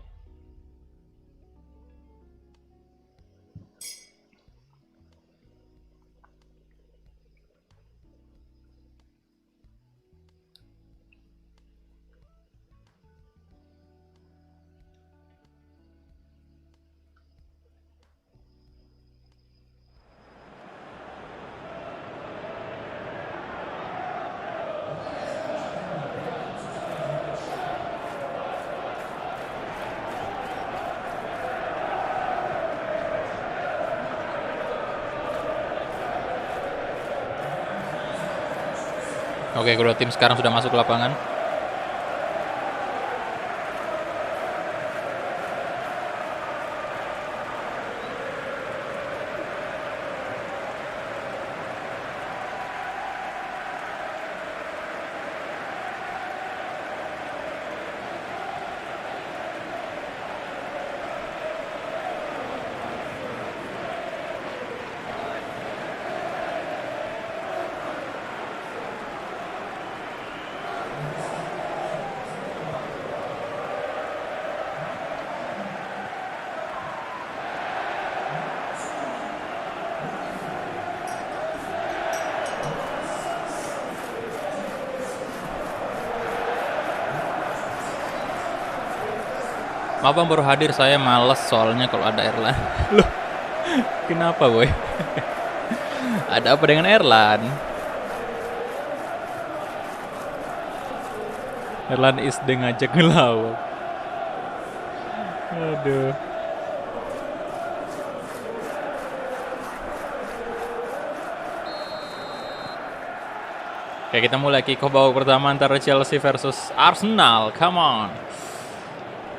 Oke, kedua tim sekarang sudah masuk ke lapangan. Maaf bang, baru hadir, saya males soalnya kalau ada Erlan. Loh, kenapa boy? Ada apa dengan Erlan? Erlan Isde ngajak ngelawak. Aduh. Oke, kita mulai kick off babak pertama antara Chelsea versus Arsenal. Come on.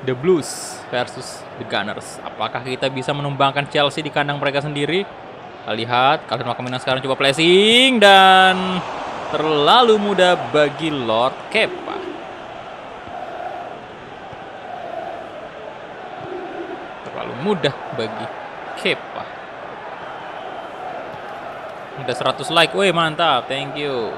The Blues versus The Gunners. Apakah kita bisa menumbangkan Chelsea di kandang mereka sendiri? Kita lihat. Calvin Makamina sekarang coba pressing dan terlalu mudah bagi Lord Kepa. Terlalu mudah bagi Kepa. Udah 100 like. Woi, mantap. Thank you.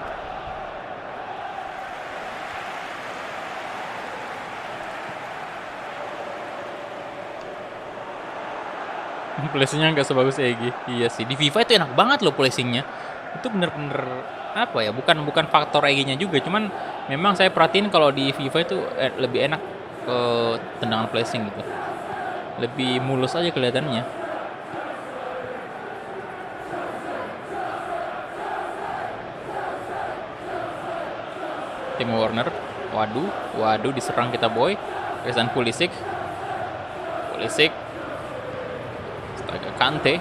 Placingnya nggak sebagus Egy. Iya sih, di FIFA itu enak banget loh placingnya. Itu bener-bener apa ya? Bukan faktor Egy-nya juga, cuman memang saya perhatiin kalau di FIFA itu lebih enak ke tendangan placing gitu. Lebih mulus aja kelihatannya. Timo Werner, waduh diserang kita boy. Christian Pulisic. Agak Kante.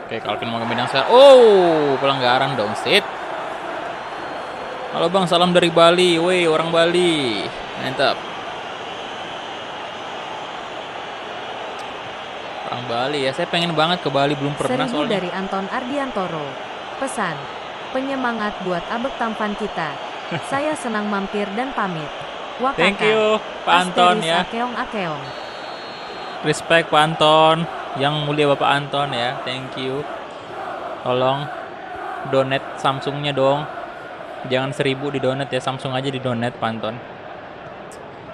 Oke, Calvin Makamina sekarang. Oh, pelanggaran dong, sit. Halo bang, salam dari Bali. Woi, orang Bali. Mantap. Orang Bali ya, saya pengen banget ke Bali, belum pernah 1000 soalnya. dari Anton Ardiantoro. Pesan, penyemangat buat abek tampan kita. Saya senang mampir dan pamit. Wakaka. Thank you, Pak Anton ya. Akeong. Respect Pak Anton, yang mulia Bapak Anton ya. Thank you. Tolong donate Samsungnya dong. Jangan 1000 di donate ya, Samsung aja di donate Pak Anton.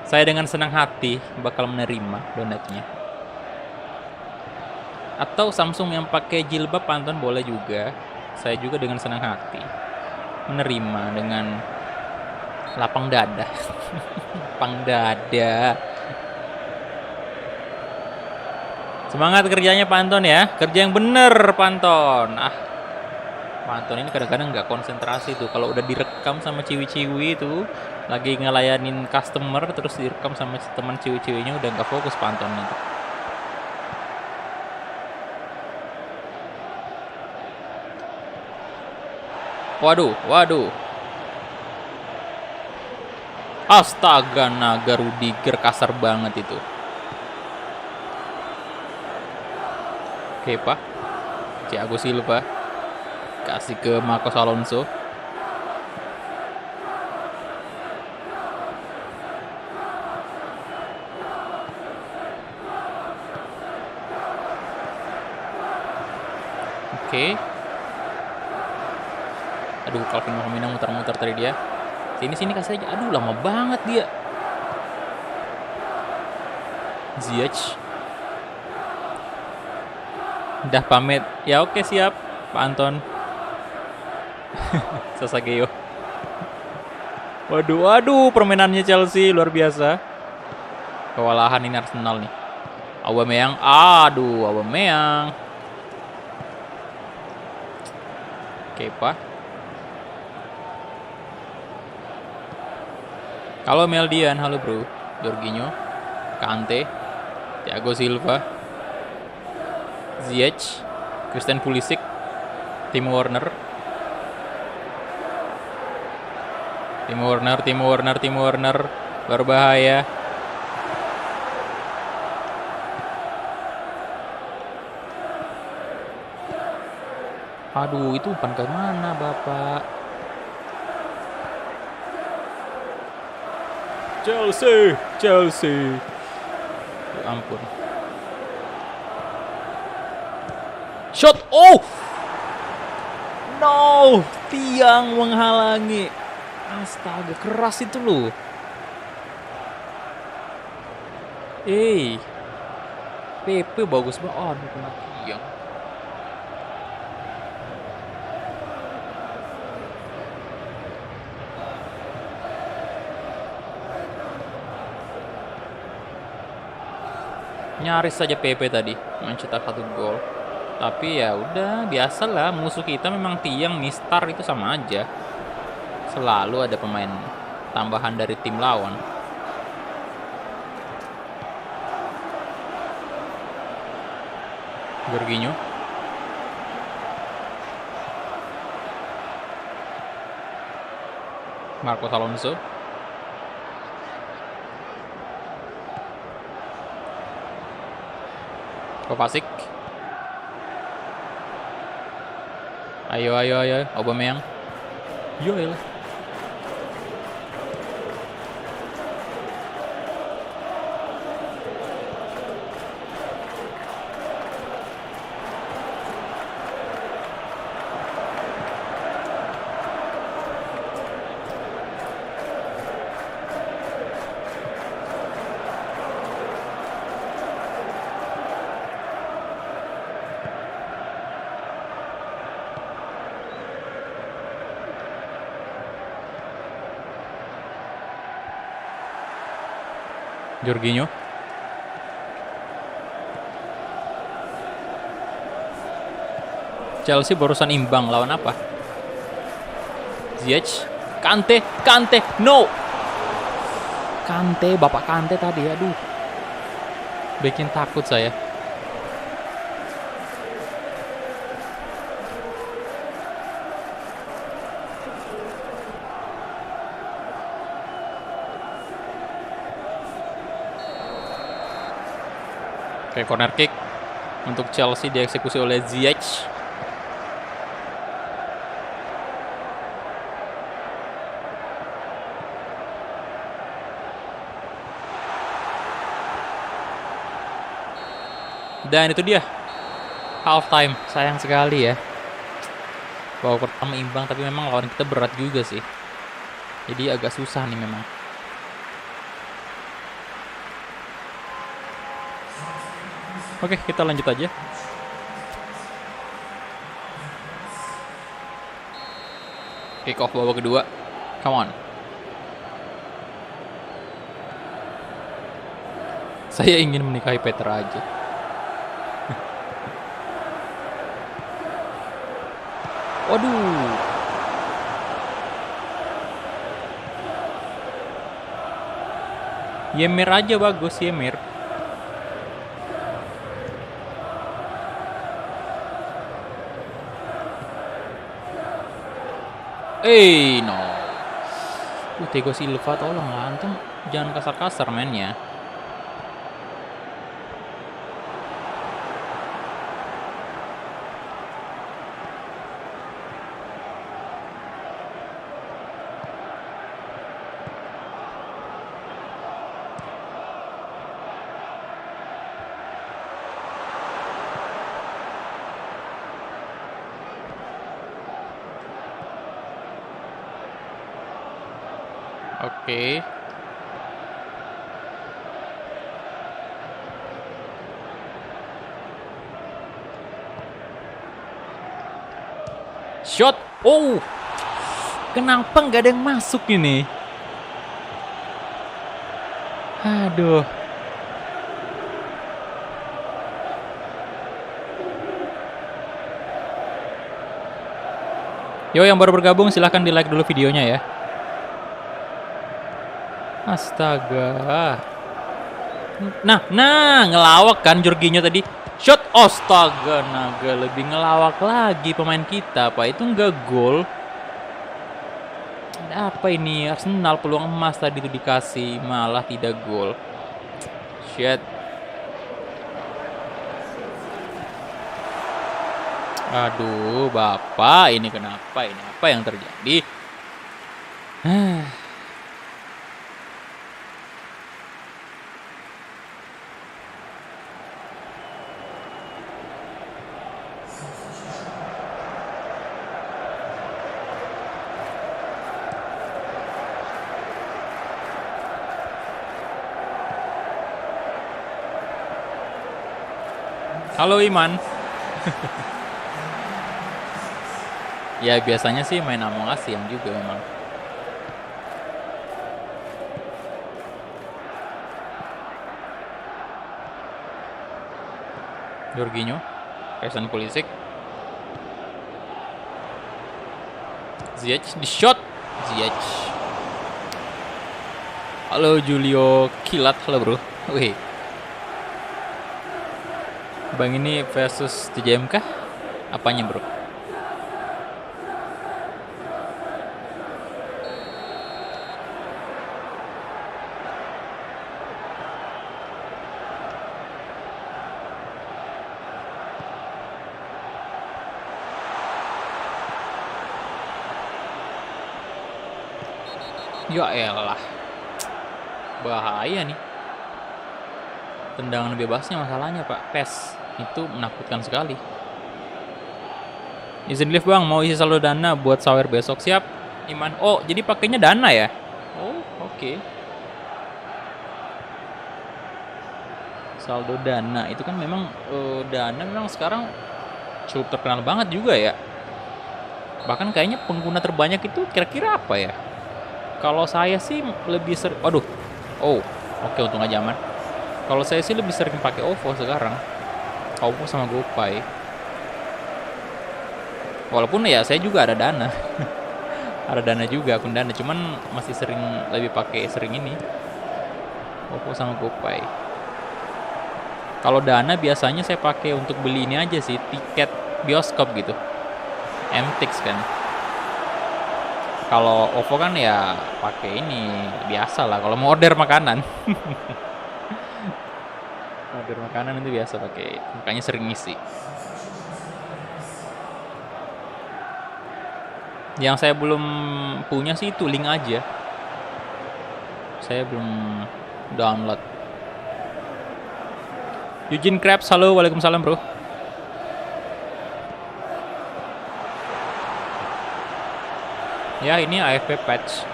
Saya dengan senang hati bakal menerima donatnya. Atau Samsung yang pakai jilbab Pak Anton boleh juga. Saya juga dengan senang hati menerima dengan lapang dada. Lapang dada. Semangat kerjanya Pak Anton ya. Kerja yang bener Pak Anton. Pak Anton ini kadang-kadang nggak konsentrasi tuh. Kalau udah direkam sama ciwi-ciwi itu lagi ngelayanin customer, terus direkam sama teman ciwi-ciwinya, udah nggak fokus Pak Anton itu. Waduh. Astaga, naga Rudiger kasar banget itu. Oke, Pak. Thiago Silva kasih ke Marcos Alonso. Oke. Aduh, Calvin Makamina muter-muter tadi dia. Sini kasih aja. Aduh, lama banget dia. Ziyech. Udah pamit. Ya oke, siap Pak Anton. Sasageo. Waduh, permainannya Chelsea luar biasa. Kewalahan ini Arsenal nih. Aubameyang. Aubameyang. Kepa. Halo Meldian, halo bro. Jorginho, Kante, Thiago Silva, Ziyech, Christian Pulisic, Timo Werner. Berbahaya. Aduh, itu umpan ke mana, Bapak? Chelsea. Ya ampun. Shot. Oh. No, tiang menghalangi. Astaga, keras itu loh. PP bagus banget. Oh, kena tiang. Nyaris saja PP tadi mencetak 1 gol. Tapi ya udah, biasalah, musuh kita memang tiang, mistar itu sama aja. Selalu ada pemain tambahan dari tim lawan. Jorginho. Marcos Alonso. Kovacic. Ayo. Aubameyang. Yoel. Jorginho. Chelsea barusan imbang lawan apa? Ziyech. Kante, no. Kante, Bapak Kante tadi, aduh. Bikin takut saya. Oke, corner kick untuk Chelsea dieksekusi oleh Ziyech. Dan itu dia half time. Sayang sekali ya. Babak pertama imbang, tapi memang lawan kita berat juga sih. Jadi agak susah nih memang. Oke, kita lanjut aja. Kick off babak kedua. Come on. Saya ingin menikahi Petra aja. Waduh. Yemir aja bagus, Yemir. No. Thiago Silva, tolong lah, antum jangan kasar-kasar mainnya. Oke. Shot. Oh. Kenapa nggak ada yang masuk ini? Aduh. Yo, yang baru bergabung silahkan di like dulu videonya ya. Astaga. Nah, ngelawak kan Jorginho tadi. Shot, astaga, naga, lebih ngelawak lagi pemain kita, Pak. Itu nggak gol. Ada apa ini? Arsenal peluang emas tadi itu dikasih, malah tidak gol. Shit. Aduh, Bapak, ini kenapa? Ini apa yang terjadi? Halo Iman. Ya biasanya sih main Among Us yang juga memang. Jorginho, Christian Pulisic, Ziyech di shot, Ziyech. Halo Julio Kilat, halo bro. Wih. Bang ini versus TJM kah? Apanya bro? Ya elah, bahaya nih. Tendangan bebasnya masalahnya Pak, PES itu menakutkan sekali. Izin live bang, mau isi saldo dana buat sawer besok. Siap Iman. Oh jadi pakainya dana ya? Oh oke. Saldo dana itu kan memang dana memang sekarang cukup terkenal banget juga ya. Bahkan kayaknya pengguna terbanyak itu kira-kira apa ya? Kalau saya sih lebih sering, aduh, oh, oke untung aja aman. Kalau saya sih lebih sering pakai OVO sekarang, OVO sama GoPay. Walaupun ya saya juga ada dana, ada dana juga, akun dana, cuman masih sering lebih pakai sering ini, OVO sama GoPay. Kalau dana biasanya saya pakai untuk beli ini aja sih, tiket bioskop gitu, MTX kan. Kalau OVO kan ya pakai ini biasa lah. Kalau mau order makanan, order makanan itu biasa pakai. Makanya sering ngisi. Yang saya belum punya sih itu link aja. Saya belum download. Eugene Krabs, halo, waalaikumsalam bro. Ya ini AFP patch.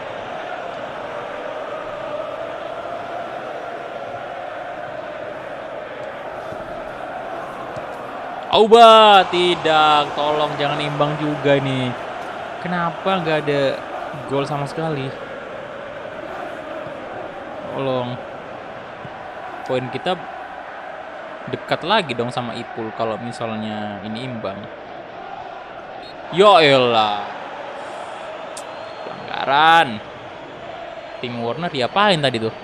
Auba, tidak, tolong jangan imbang juga nih. Kenapa nggak ada gol sama sekali? Tolong. Poin kita dekat lagi dong sama Ipul kalau misalnya ini imbang. Ya elah. Pelanggaran. Tim Warner diapain tadi tuh?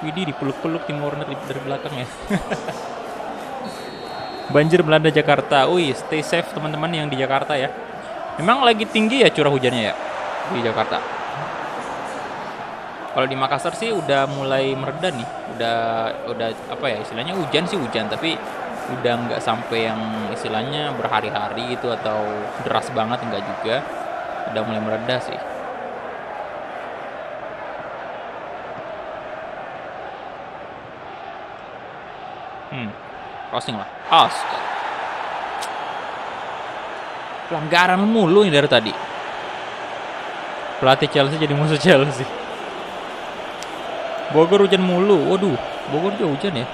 Widih dipeluk-peluk Tim Warner dari belakang ya. Banjir melanda Jakarta. Wih, stay safe teman-teman yang di Jakarta ya. Memang lagi tinggi ya curah hujannya ya di Jakarta. Kalau di Makassar sih udah mulai mereda nih. Udah apa ya istilahnya hujan sih hujan, tapi udah nggak sampai yang istilahnya berhari-hari gitu atau deras banget, enggak juga. Udah mulai mereda sih. Crossing lah. Astaga. Pelanggaran mulu nih dari tadi. Pelatih Chelsea jadi musuh Chelsea. Bogor hujan mulu. Waduh, Bogor juga hujan ya.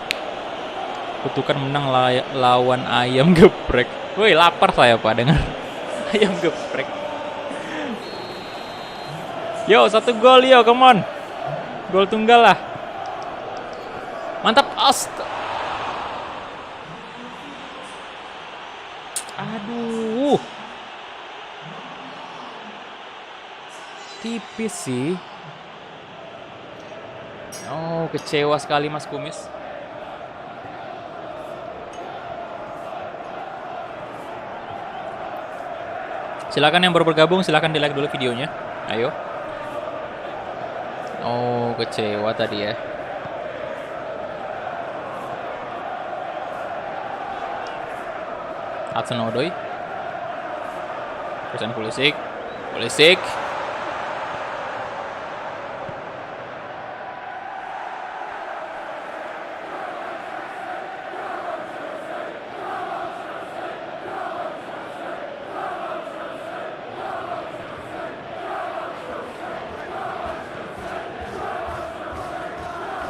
Kutukan menang lawan ayam geprek. Woi, lapar saya Pak dengar. Ayam geprek. Yo, 1 gol yo, come on. Gol tunggal lah. Mantap, astaga. Aduh. Tipis sih. Oh, kecewa sekali Mas Kumis. Silakan yang baru bergabung, silakan di-like dulu videonya. Ayo. Oh, kecewa tadi ya. Hudson Odoi. Christian Pulisic. Pulisic.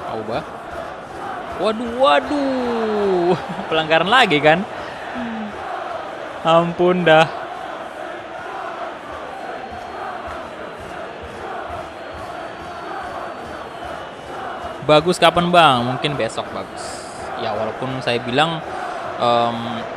Auba. Waduh. Pelanggaran lagi kan? Ampun dah. Bagus kapan bang? Mungkin besok bagus. Ya walaupun saya bilang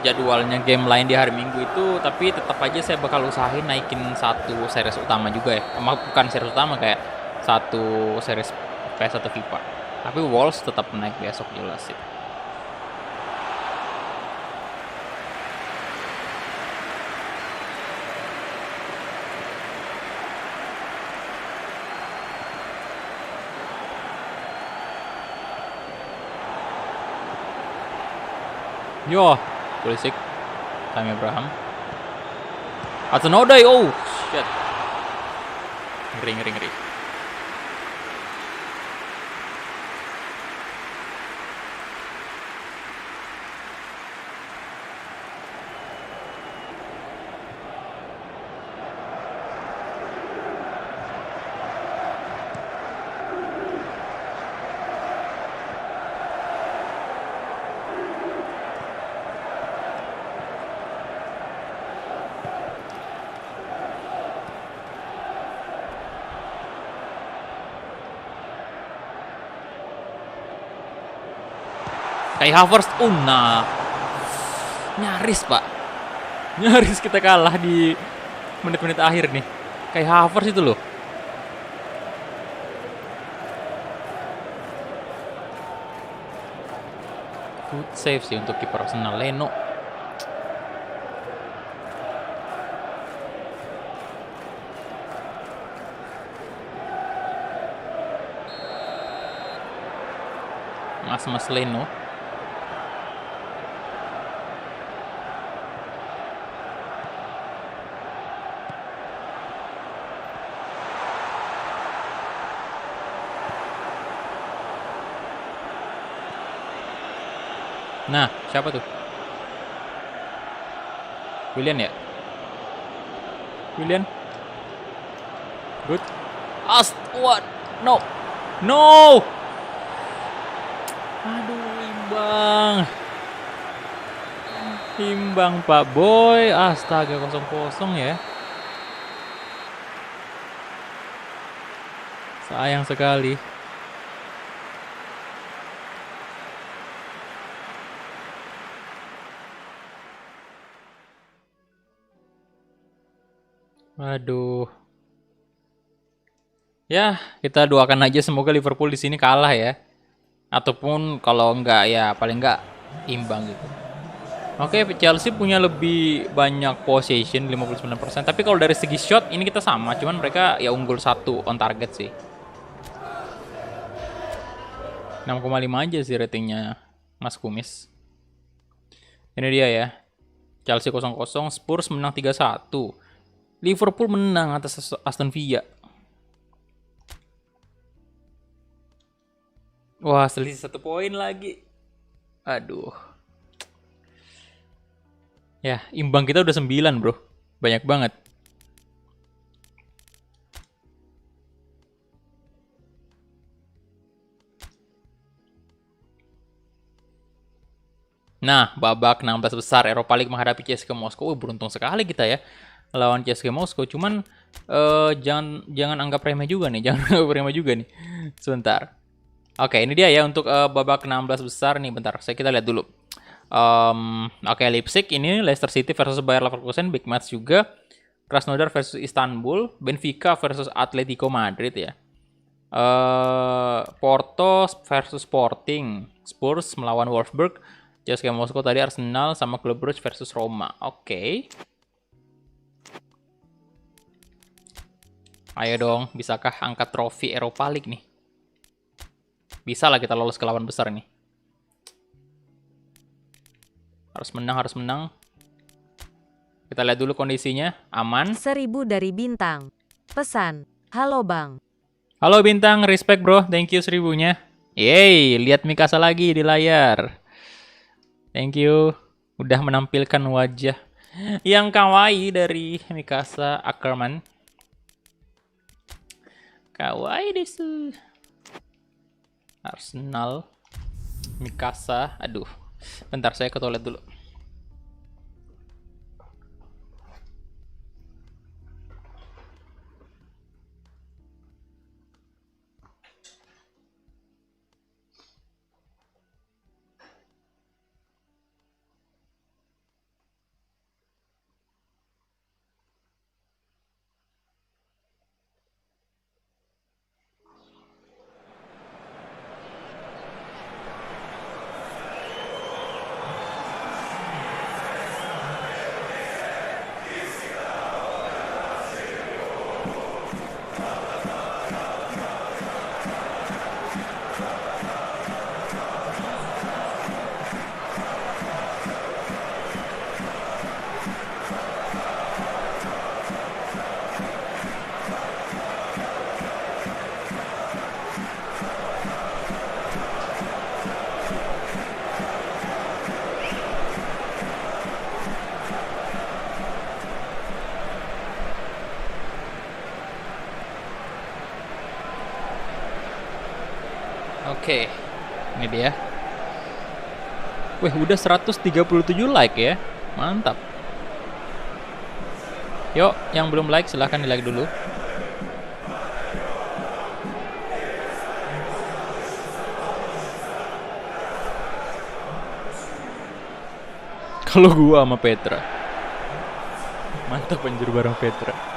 jadwalnya game lain di hari Minggu itu, tapi tetap aja saya bakal usahain naikin satu series utama juga ya. Bukan series utama, kayak satu series PS atau FIFA. Tapi Wolves tetap naik besok jelas sih. Yo, Pulisic, Tammy Abraham. Hudson-Odoi, oh shit. Ngeri. Kai Havertz, nah, nyaris pak, nyaris kita kalah di menit-menit akhir nih. Kai Havertz itu loh. Good save sih untuk kiper Arsenal, Leno. Mas Leno. Nah, siapa tuh? Willian ya? Willian. Good. What? No. No. Aduh, imbang. Imbang Pak Boy. Astaga, 0-0 ya. Sayang sekali. Aduh. Ya, kita doakan aja semoga Liverpool di sini kalah ya. Ataupun kalau enggak ya paling enggak imbang gitu. Oke, Chelsea punya lebih banyak possession 59%. Tapi kalau dari segi shot ini kita sama, cuman mereka ya unggul 1 on target sih. 6,5 aja sih ratingnya Mas Kumis. Ini dia ya. Chelsea 0-0, Spurs menang 3-1. Liverpool menang atas Aston Villa. Wah, selisih 1 poin lagi. Aduh. Ya, imbang kita udah 9, bro. Banyak banget. Nah, babak 16 besar Eropa League menghadapi CSKA Moskow. Beruntung sekali kita ya lawan CSKA Moskow. Cuman jangan anggap remeh juga nih, jangan anggap remeh juga nih. Sebentar. Oke, ini dia ya untuk babak 16 besar nih. Bentar, kita lihat dulu. Oke, Leipzig ini Leicester City versus Bayer Leverkusen, big match juga. Krasnodar versus Istanbul, Benfica versus Atletico Madrid ya. Porto versus Sporting, Spurs melawan Wolfsburg, CSKA Moskow tadi Arsenal sama Club Brugge versus Roma. Oke. Ayo dong, bisakah angkat trofi Eropa League nih? Bisa lah kita lolos ke lawan besar nih. Harus menang. Kita lihat dulu kondisinya, aman. 1000 dari Bintang. Pesan, halo bang. Halo Bintang, respect bro, thank you 1000-nya. Yeay, lihat Mikasa lagi di layar. Thank you, udah menampilkan wajah yang kawaii dari Mikasa Ackerman. Kawaii desu. Arsenal, Mikasa, aduh. Bentar, saya ke toilet dulu. Oke, ini dia. Wih, udah 137 like ya. Mantap. Yuk, yang belum like silahkan di like dulu. Kalau gua sama Petra. Mantap anjir bareng Petra.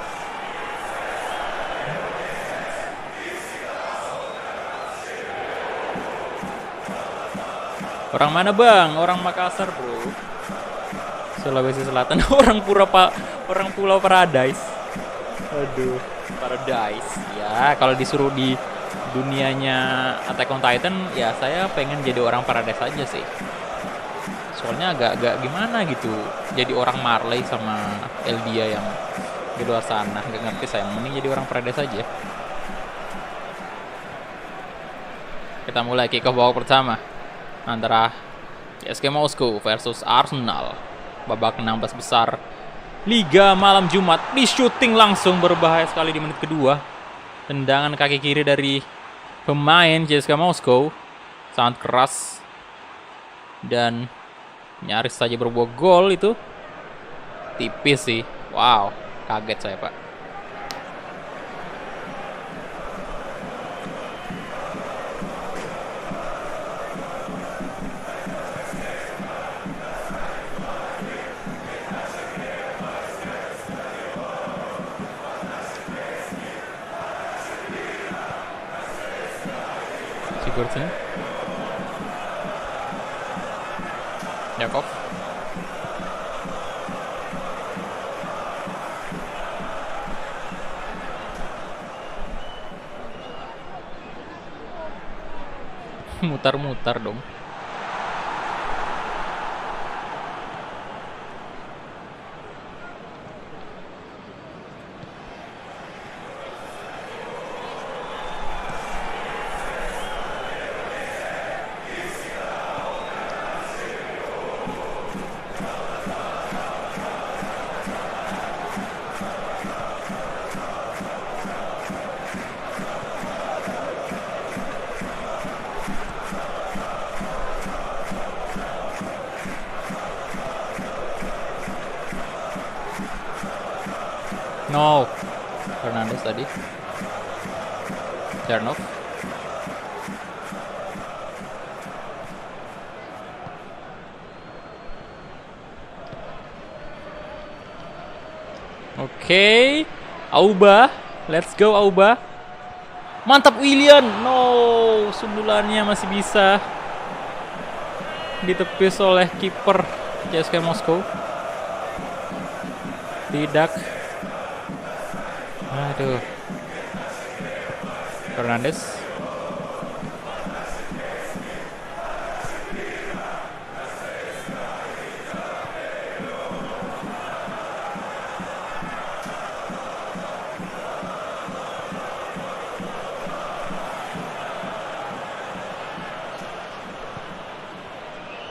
Orang mana bang? Orang Makassar bro. Sulawesi Selatan. Orang Pulau Paradise. Aduh, Paradise. Ya, kalau disuruh di dunianya Attack on Titan, ya saya pengen jadi orang Paradise aja sih. Soalnya agak gimana gitu. Jadi orang Marley sama Eldia yang di luar sana. Gak ngerti saya. Mending jadi orang Paradise aja. Kita mulai kick off babak pertama antara CSKA Moskow versus Arsenal. Babak 16 besar Liga malam Jumat. Di shooting langsung, berbahaya sekali di menit kedua. Tendangan kaki kiri dari pemain CSKA Moskow sangat keras dan nyaris saja berbuah gol itu. Tipis sih. Wow, kaget saya pak. Sigurdsson, Jakov, mutar-mutar dong. No, Fernandes tadi. Chernov. Oke, Auba, let's go Auba. Mantap Willian. No, sundulannya masih bisa ditepis oleh kiper CSKA Moskow. Tidak. Aduh. Fernandes.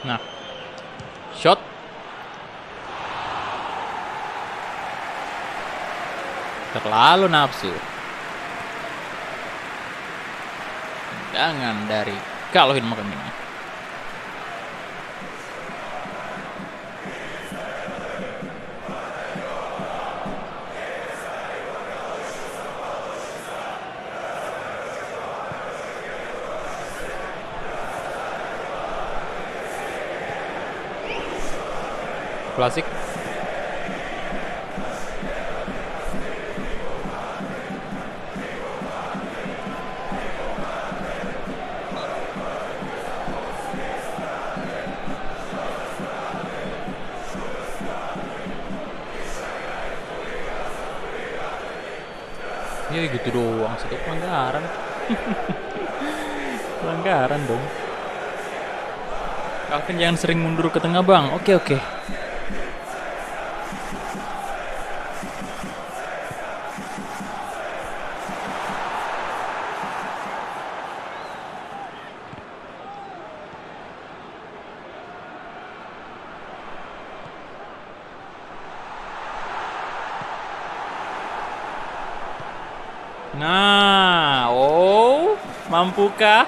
Nah. Shot. Terlalu nafsu. Tendangan dari Calvin McKennie. Klasik. Ya gitu doang, satu pelanggaran. Pelanggaran dong. Calvin jangan sering mundur ke tengah bang. Oke. Nah, mampukah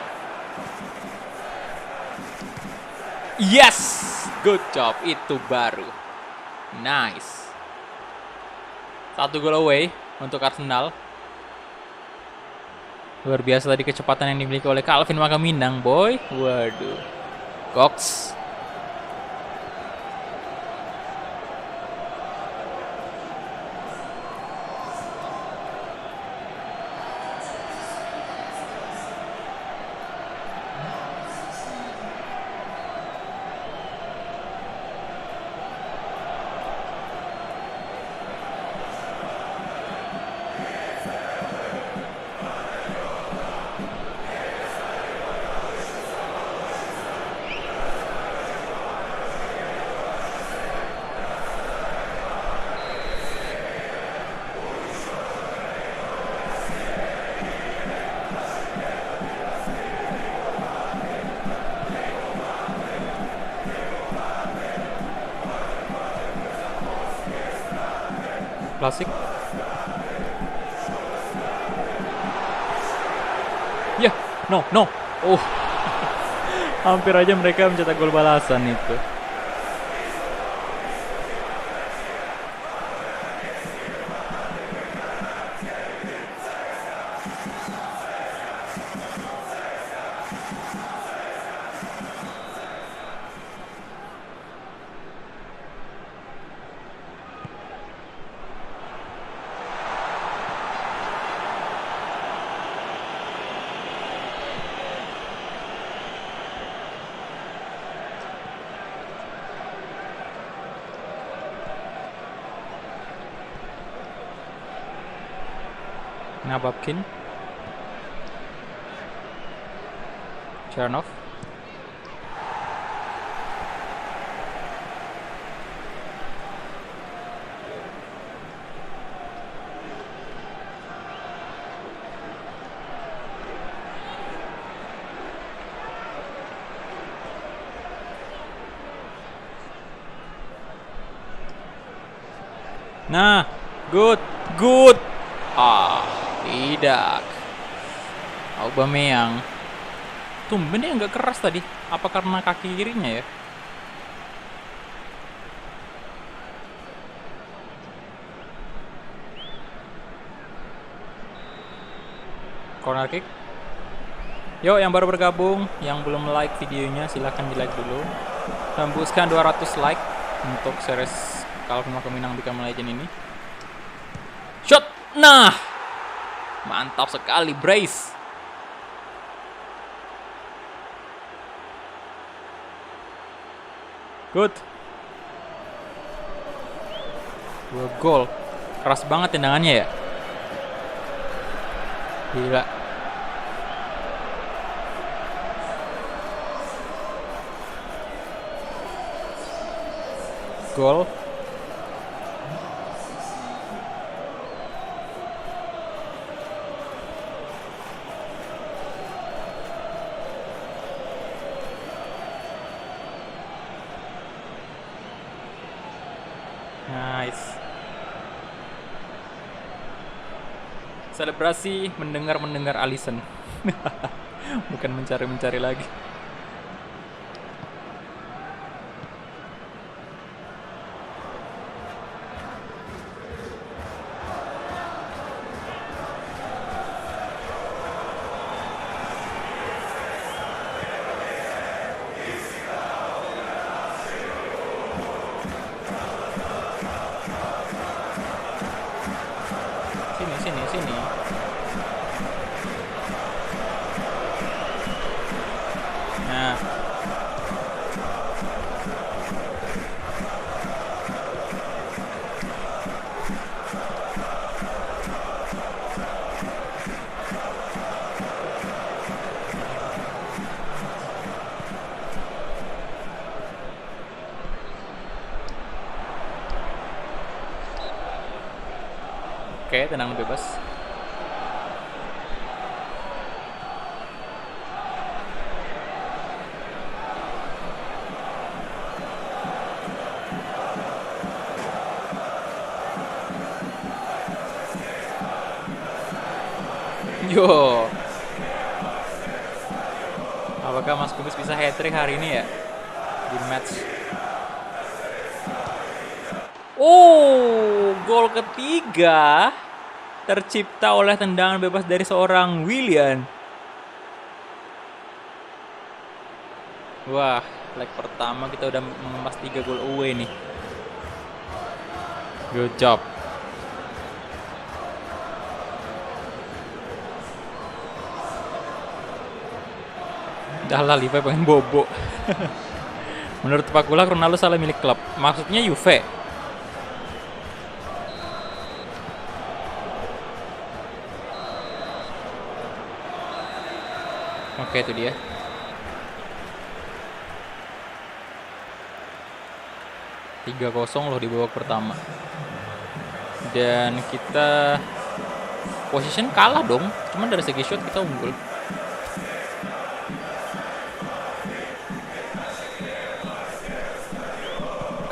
Yes! Good job. Itu baru. Nice. 1 goal away untuk Arsenal. Luar biasa tadi kecepatan yang dimiliki oleh Calvin Wakaminang, boy. Waduh. Cox. Klasik. Ya, no. Oh. Hampir aja mereka mencetak gol balasan itu. Nababkin. Chernov. Nah, good. Tidak. Aubameyang. Tumben dia nggak keras tadi. Apa karena kaki kirinya ya? Corner kick. Yuk, yang baru bergabung, yang belum like videonya, silahkan di like dulu. Tembuskan 200 like untuk series Calvin Wakaminang Become Legend ini. Shot. Nah, mantap sekali, brace. Good. 2 gol. Keras banget tendangannya ya. Gila. Gol. Nice. Selebrasi mendengar Alisson. Bukan mencari lagi. Sini. Nah. Oke, tendangan bebas. Yo. Apakah Mas Kumis bisa hat-trick hari ini ya? di match. Oh, gol ketiga tercipta oleh tendangan bebas dari seorang Willian. Wah, leg pertama kita udah mengemas 3 gol away nih. Good job. Dah lah, Live pengen bobo. Menurut Pak Kulak, Ronaldo salah milik klub. Maksudnya Juve. Oke, itu dia. Tiga 0 loh di babak pertama. Dan kita position kalah dong. Cuman dari segi shot kita unggul.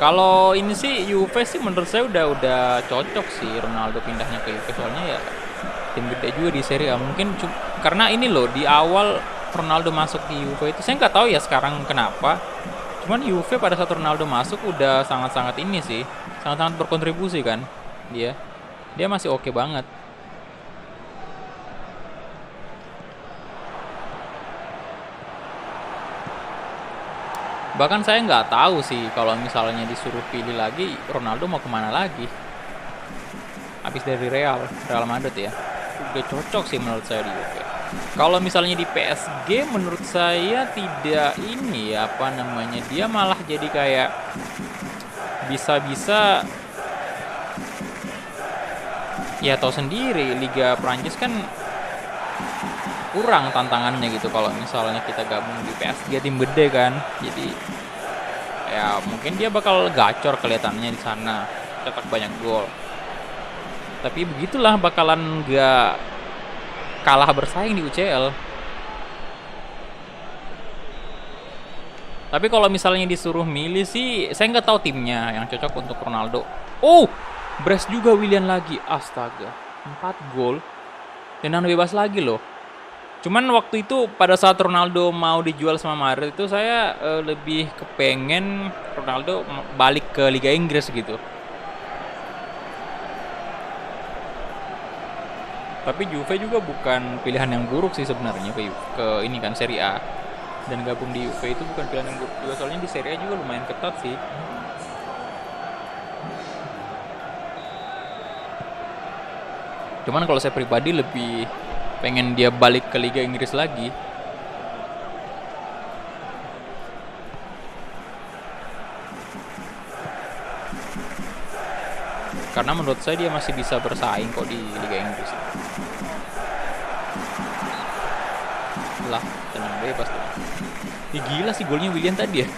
Kalau ini sih Juve sih menurut saya udah cocok sih Ronaldo pindahnya ke Juve, soalnya ya tim gede juga di Serie A. Mungkin karena ini loh di awal Ronaldo masuk di Juve itu saya nggak tahu ya sekarang kenapa. Cuman Juve pada saat Ronaldo masuk udah sangat-sangat ini sih, sangat-sangat berkontribusi kan dia. Dia masih oke banget. Bahkan saya nggak tahu sih kalau misalnya disuruh pilih lagi Ronaldo mau kemana lagi. Habis dari Real Madrid ya. Udah cocok sih menurut saya di Juve. Kalau misalnya di PSG menurut saya tidak ini ya, apa namanya, dia malah jadi kayak bisa-bisa ya tahu sendiri Liga Prancis kan kurang tantangannya gitu kalau misalnya kita gabung di PSG tim gede kan. Jadi ya mungkin dia bakal gacor kelihatannya di sana, cetak banyak gol. Tapi begitulah, bakalan nggak kalah bersaing di UCL. Tapi kalau misalnya disuruh milih sih, saya nggak tahu timnya yang cocok untuk Ronaldo. Oh, brace juga Willian lagi. Astaga, 4 gol. Tendangan bebas lagi loh. Cuman waktu itu pada saat Ronaldo mau dijual sama Madrid itu saya lebih kepengen Ronaldo balik ke Liga Inggris gitu. Tapi Juve juga bukan pilihan yang buruk sih sebenarnya ke ini kan Serie A. Dan gabung di Juve itu bukan pilihan yang buruk juga, soalnya di Serie A juga lumayan ketat sih. Cuman kalau saya pribadi lebih pengen dia balik ke Liga Inggris lagi. Karena menurut saya dia masih bisa bersaing kok di Liga Inggris. Lah, tenang bebas tuh. Gila sih golnya Willian tadi ya.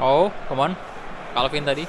Oh, come on. Calvin tadi.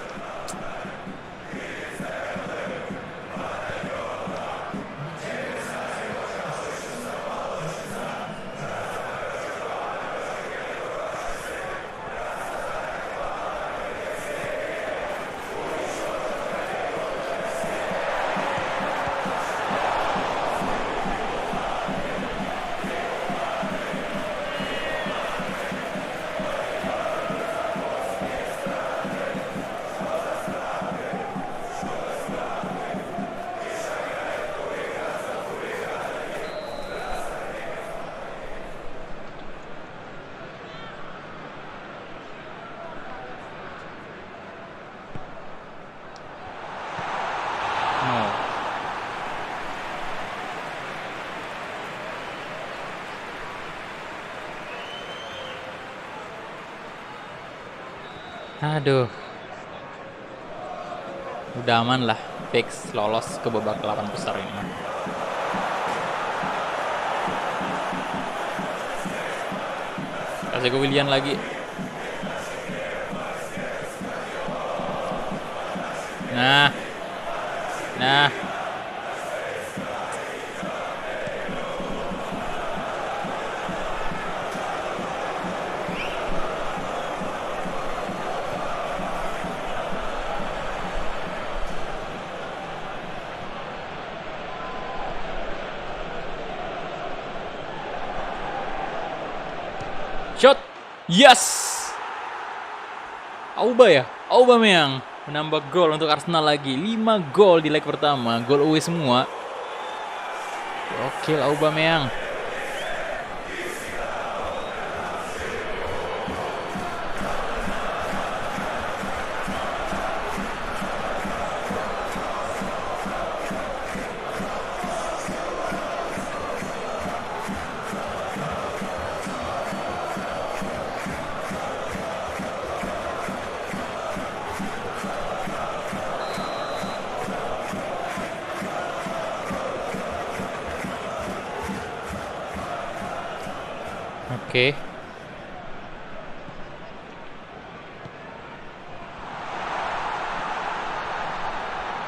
Aduh. Udah aman lah. Fix lolos ke babak 8 besar ini. Kasih ke Willian lagi. Nah. Nah. Shot. Yes. Aubameyang menambah gol untuk Arsenal lagi. 5 gol di leg pertama, gol away semua. Oke, Aubameyang. Oke.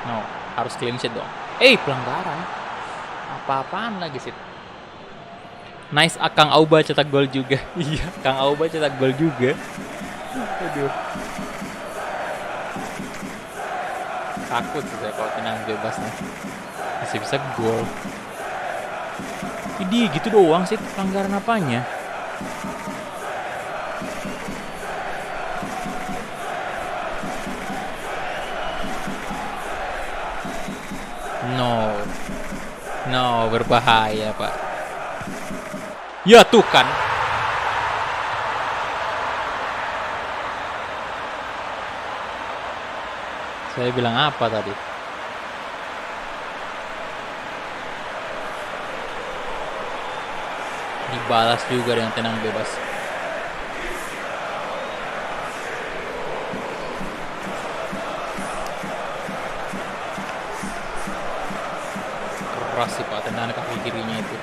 No, harus clean sheet dong. Pelanggaran. Apa-apaan lagi sih? Nice, Kang Auba cetak gol juga. Iya, Kang Auba cetak gol juga. Aduh. Takut sih saya kalau tenang bebas nih. Bisa-bisa gol. Ini gitu doang sih, pelanggaran apanya? No, berbahaya, Pak. Ya tuh kan. Saya bilang apa tadi? Dibalas juga dengan tenang bebas. Keras sih Pak, tendangan kaki kirinya itu.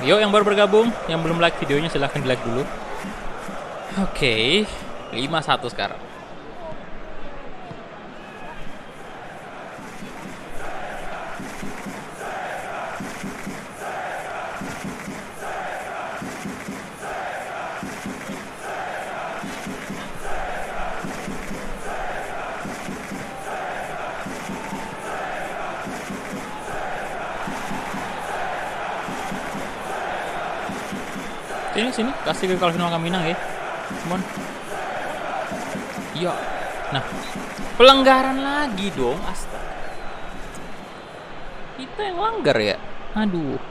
Yuk yang baru bergabung, yang belum like videonya silahkan di like dulu. Oke, 5-1 sekarang. Sini, kasih ke Calvin Wakaminang ya. Come on. Iya. Nah, pelanggaran lagi dong, astaga. Kita yang langgar ya. Aduh.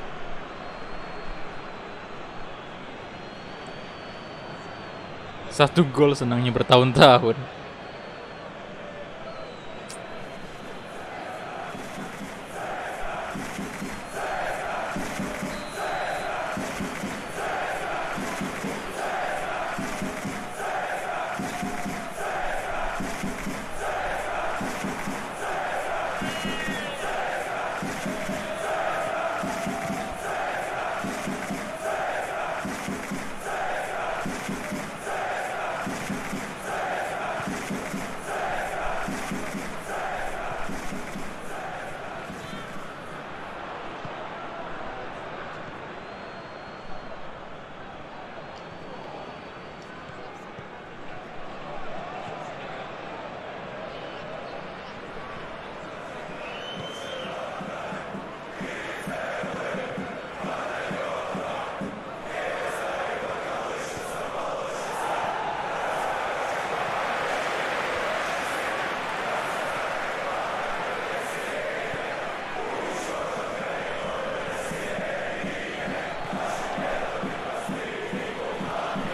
Satu gol senangnya bertahun-tahun.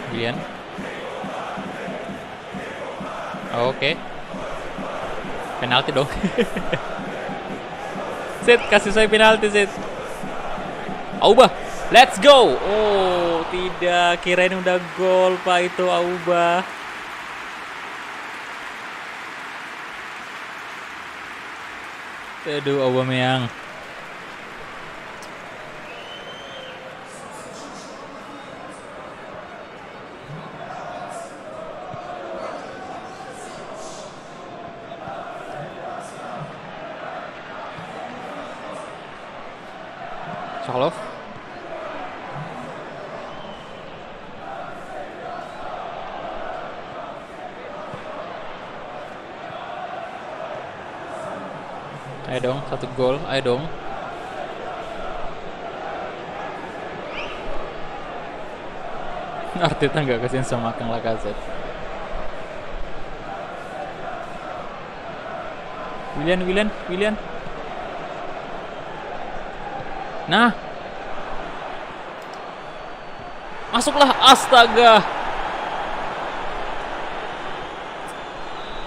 Gilian. Oke. Penalti dong. Set, kasih saya penalti, Set. Auba, let's go. Oh, tidak. Kirain udah gol, Pak, itu Auba. Aduh, Aubameyang. Sokolov. Ayo dong, 1 gol, ayo dong. Arteta nggak kasihan sama Kang Lacazette. Willian. Nah. Masuklah, astaga.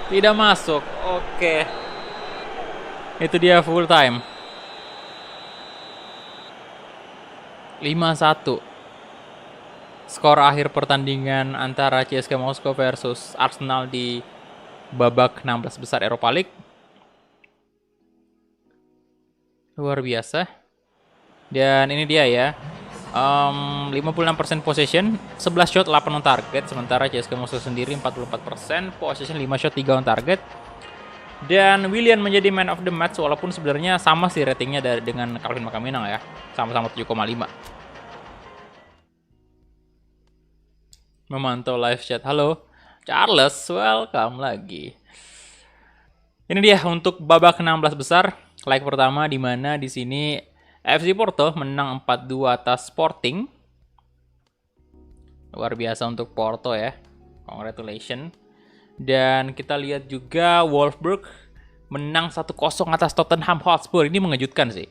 Tidak masuk. Oke. Itu dia full time. 5-1. Skor akhir pertandingan antara CSKA Moskow versus Arsenal di babak 16 besar Europa League. Luar biasa. Dan ini dia ya. 56% possession, 11 shot 8 on target, sementara CSKA Moskow sendiri 44% possession, 5 shot 3 on target. Dan Willian menjadi man of the match, walaupun sebenarnya sama sih ratingnya dengan Calvin Makaminang ya, sama-sama 7,5. Memantau live chat. Halo Charles, welcome lagi. Ini dia untuk babak 16 besar leg pertama, di mana di sini FC Porto menang 4-2 atas Sporting. Luar biasa untuk Porto ya. Congratulations. Dan kita lihat juga Wolfsburg menang 1-0 atas Tottenham Hotspur. Ini mengejutkan sih.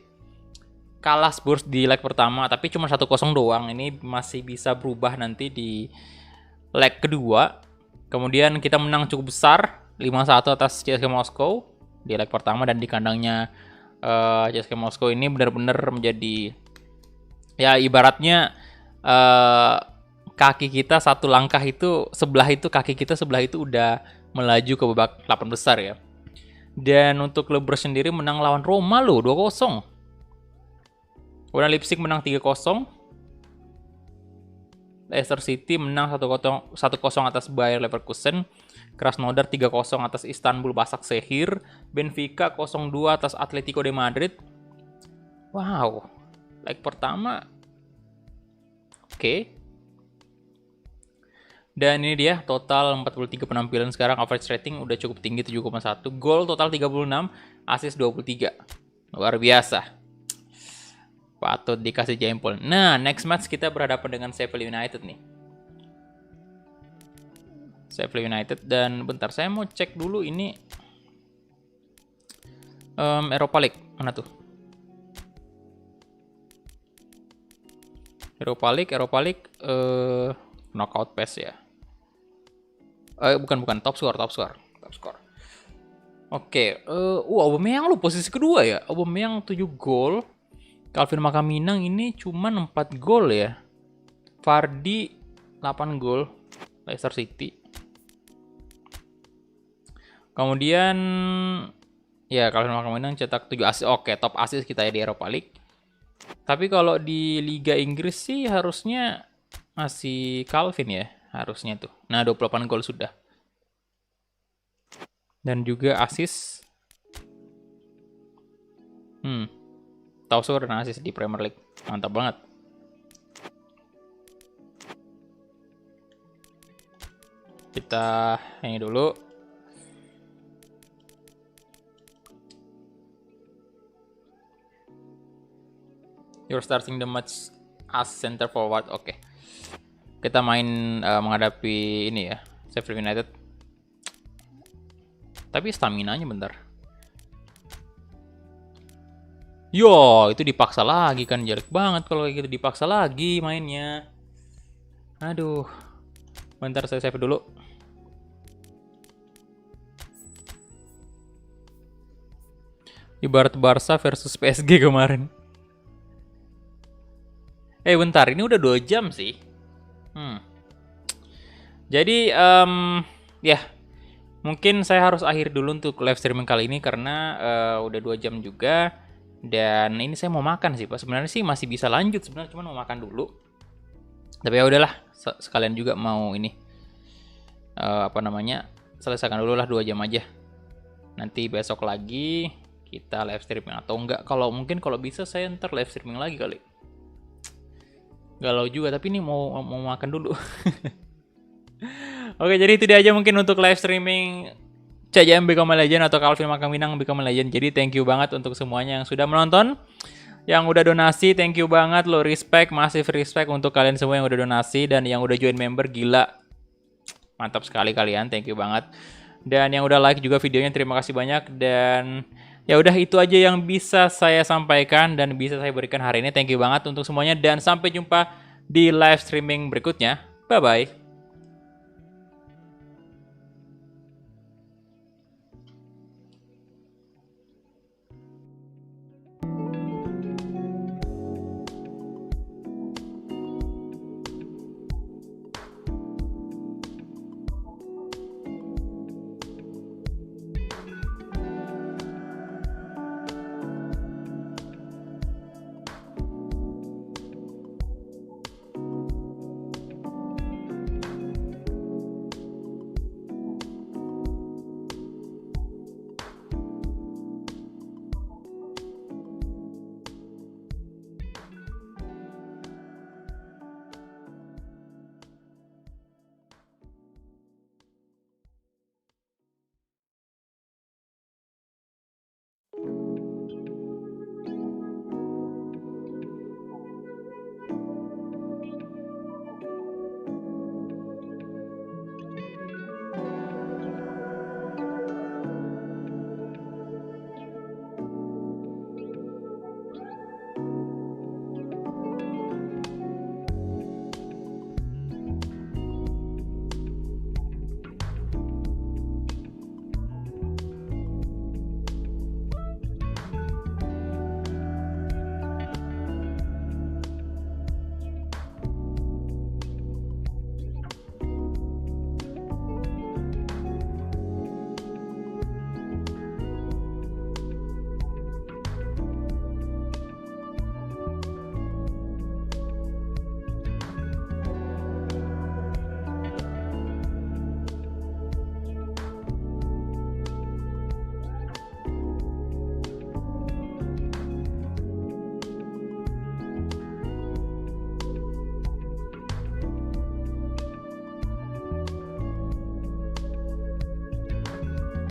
Kalah Spurs di leg pertama, tapi cuma 1-0 doang. Ini masih bisa berubah nanti di leg kedua. Kemudian kita menang cukup besar 5-1 atas CSKA Moskow di leg pertama, dan di kandangnya CSKA Moskow ini benar-benar menjadi ya ibaratnya kaki kita satu langkah itu sebelah itu, kaki kita sebelah itu udah melaju ke babak 8 besar ya. Dan untuk klub Brugge sendiri menang lawan Roma loh 2-0. Kemudian Leipzig menang 3-0. Leicester City menang 1-0 atas Bayer Leverkusen. Krasnodar 3-0 atas Istanbul Basaksehir. Benfica 0-2 atas Atletico de Madrid. Wow, leg pertama oke. Dan ini dia total 43 penampilan sekarang, average rating udah cukup tinggi 7,1. Gol total 36, assist 23. Luar biasa. Patut dikasih jempol. Nah, next match kita berhadapan dengan Sheffield United nih. Sheffield United, dan bentar saya mau cek dulu ini Europa League mana tuh? Europa League knockout pass ya. Bukan top score. Oke, Aubameyang lu posisi kedua ya. Aubameyang 7 gol. Calvin Makaminang ini cuman 4 gol ya. Vardy 8 gol Leicester City. Kemudian ya Calvin Makaminang cetak 7 assist. Oke, top assist kita ya di Europa League. Tapi kalau di Liga Inggris sih harusnya masih Calvin ya, harusnya tuh. Nah, 28 gol sudah. Dan juga assist. Top score dan assist di Premier League. Mantap banget. Kita ini dulu. You're starting the match as center forward. Oke. Kita main menghadapi ini ya, Sheffield United. Tapi stamina-nya bentar. Yo, itu dipaksa lagi kan, jelek banget kalau kayak gitu dipaksa lagi mainnya. Aduh. Bentar saya save dulu. Ibarat Barca versus PSG kemarin. Bentar, ini udah 2 jam sih. Jadi, ya, Mungkin saya harus akhir dulu untuk live streaming kali ini karena udah 2 jam juga. Dan ini saya mau makan sih Pak. Sebenarnya sih masih bisa lanjut sebenarnya, cuma mau makan dulu. Tapi ya udahlah, sekalian juga mau ini selesaikan dulu lah 2 jam aja. Nanti besok lagi kita live streaming atau enggak. Kalau bisa saya ntar live streaming lagi kali. Galau juga, tapi ini mau makan dulu. Oke, jadi itu dia aja mungkin untuk live streaming CJM Become a Legend atau Calvin Makaminang Become a Legend. Jadi thank you banget untuk semuanya yang sudah menonton. Yang udah donasi, thank you banget lo, respect, massive respect untuk kalian semua yang udah donasi dan yang udah join member, gila. Mantap sekali kalian, thank you banget. Dan yang udah like juga videonya, terima kasih banyak. Dan ya udah itu aja yang bisa saya sampaikan dan bisa saya berikan hari ini. Thank you banget untuk semuanya dan sampai jumpa di live streaming berikutnya. Bye bye.